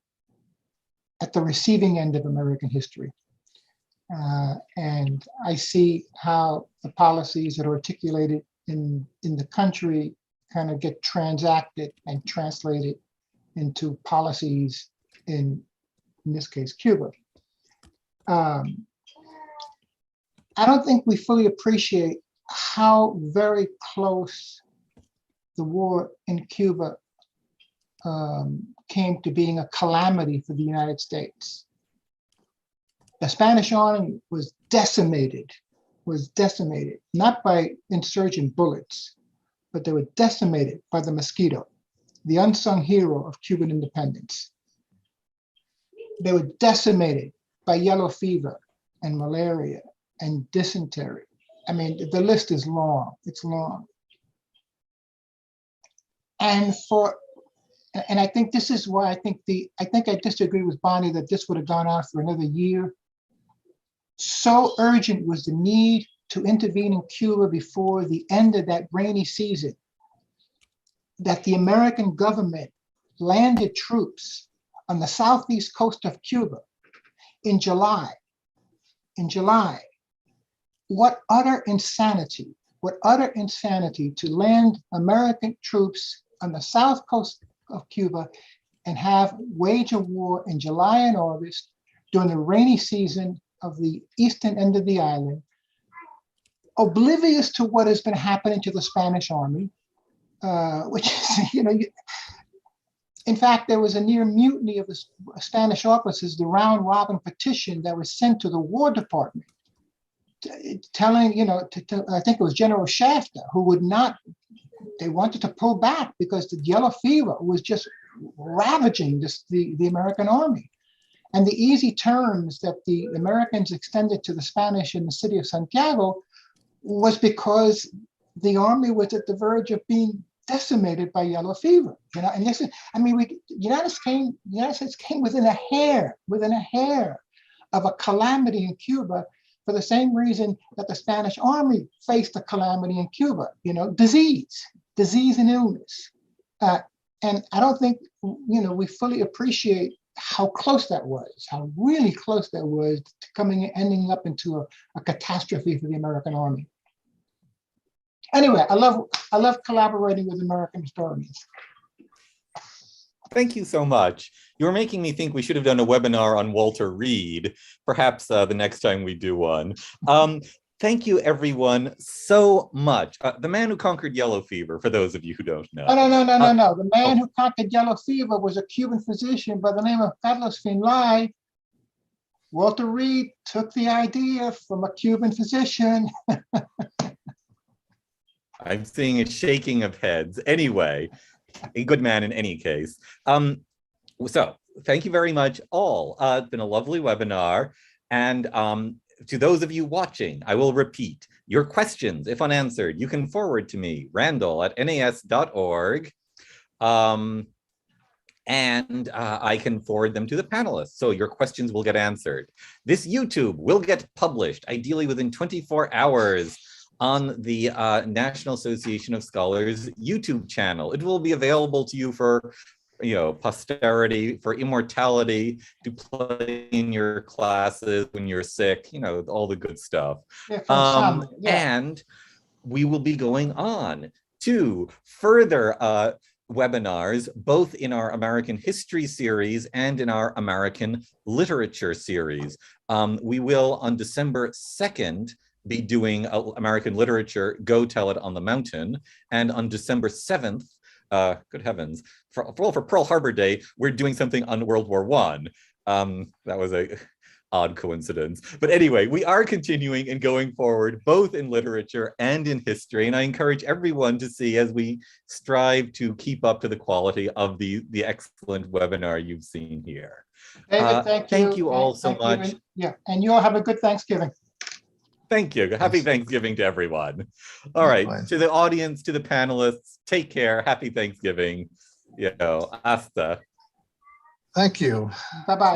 at the receiving end of American history, and I see how the policies that are articulated in the country kind of get transacted and translated into policies in this case, Cuba. I don't think we fully appreciate how very close the war in Cuba came to being a calamity for the United States. The Spanish army was decimated, not by insurgent bullets, but they were decimated by the mosquito, the unsung hero of Cuban independence. They were decimated by yellow fever and malaria and dysentery. I mean, the list is long, it's long. And I think this is why I think I disagree with Bonnie that this would have gone on for another year. So urgent was the need to intervene in Cuba before the end of that rainy season that the American government landed troops on the southeast coast of Cuba in July. What utter insanity to land American troops on the south coast of Cuba and wage a war in July and August during the rainy season of the eastern end of the island, oblivious to what has been happening to the Spanish army, which is, in fact, there was a near mutiny of the Spanish officers, the round robin petition that was sent to the War Department, telling, I think it was General Shafter, who would not, they wanted to pull back because the yellow fever was just ravaging the American army. And the easy terms that the Americans extended to the Spanish in the city of Santiago was because the army was at the verge of being decimated by yellow fever. And this is, the United States came within a hair of a calamity in Cuba for the same reason that the Spanish army faced a calamity in Cuba, disease and illness. And I don't think, we fully appreciate how close that was, how really close that was to ending up into a catastrophe for the American army. Anyway, I love collaborating with American historians. Thank you so much. You're making me think we should have done a webinar on Walter Reed, perhaps the next time we do one. Thank you, everyone, so much. The man who conquered yellow fever, for those of you who don't know. No. The man who conquered yellow fever was a Cuban physician by the name of Carlos Finlay. Walter Reed took the idea from a Cuban physician. I'm seeing a shaking of heads. Anyway, a good man in any case. So thank you very much all. It's been a lovely webinar. And to those of you watching, I will repeat, your questions, if unanswered, you can forward to me, randall@nas.org. And I can forward them to the panelists. So your questions will get answered. This YouTube will get published, ideally within 24 hours, on the National Association of Scholars YouTube channel. It will be available to you for posterity, for immortality, to play in your classes when you're sick, all the good stuff. Yeah. And we will be going on to further webinars, both in our American history series and in our American literature series. We will, on December 2nd, be doing American literature, Go Tell It on the Mountain. And on December 7th, good heavens, for Pearl Harbor Day, we're doing something on World War I. That was a odd coincidence. But anyway, we are continuing and going forward, both in literature and in history. And I encourage everyone to see as we strive to keep up to the quality of the excellent webinar you've seen here. David, thank you all so much. And you all have a good Thanksgiving. Thank you. Happy Thanksgiving to everyone. All right, to the audience, to the panelists, take care. Happy Thanksgiving. Hasta. Thank you. Bye-bye.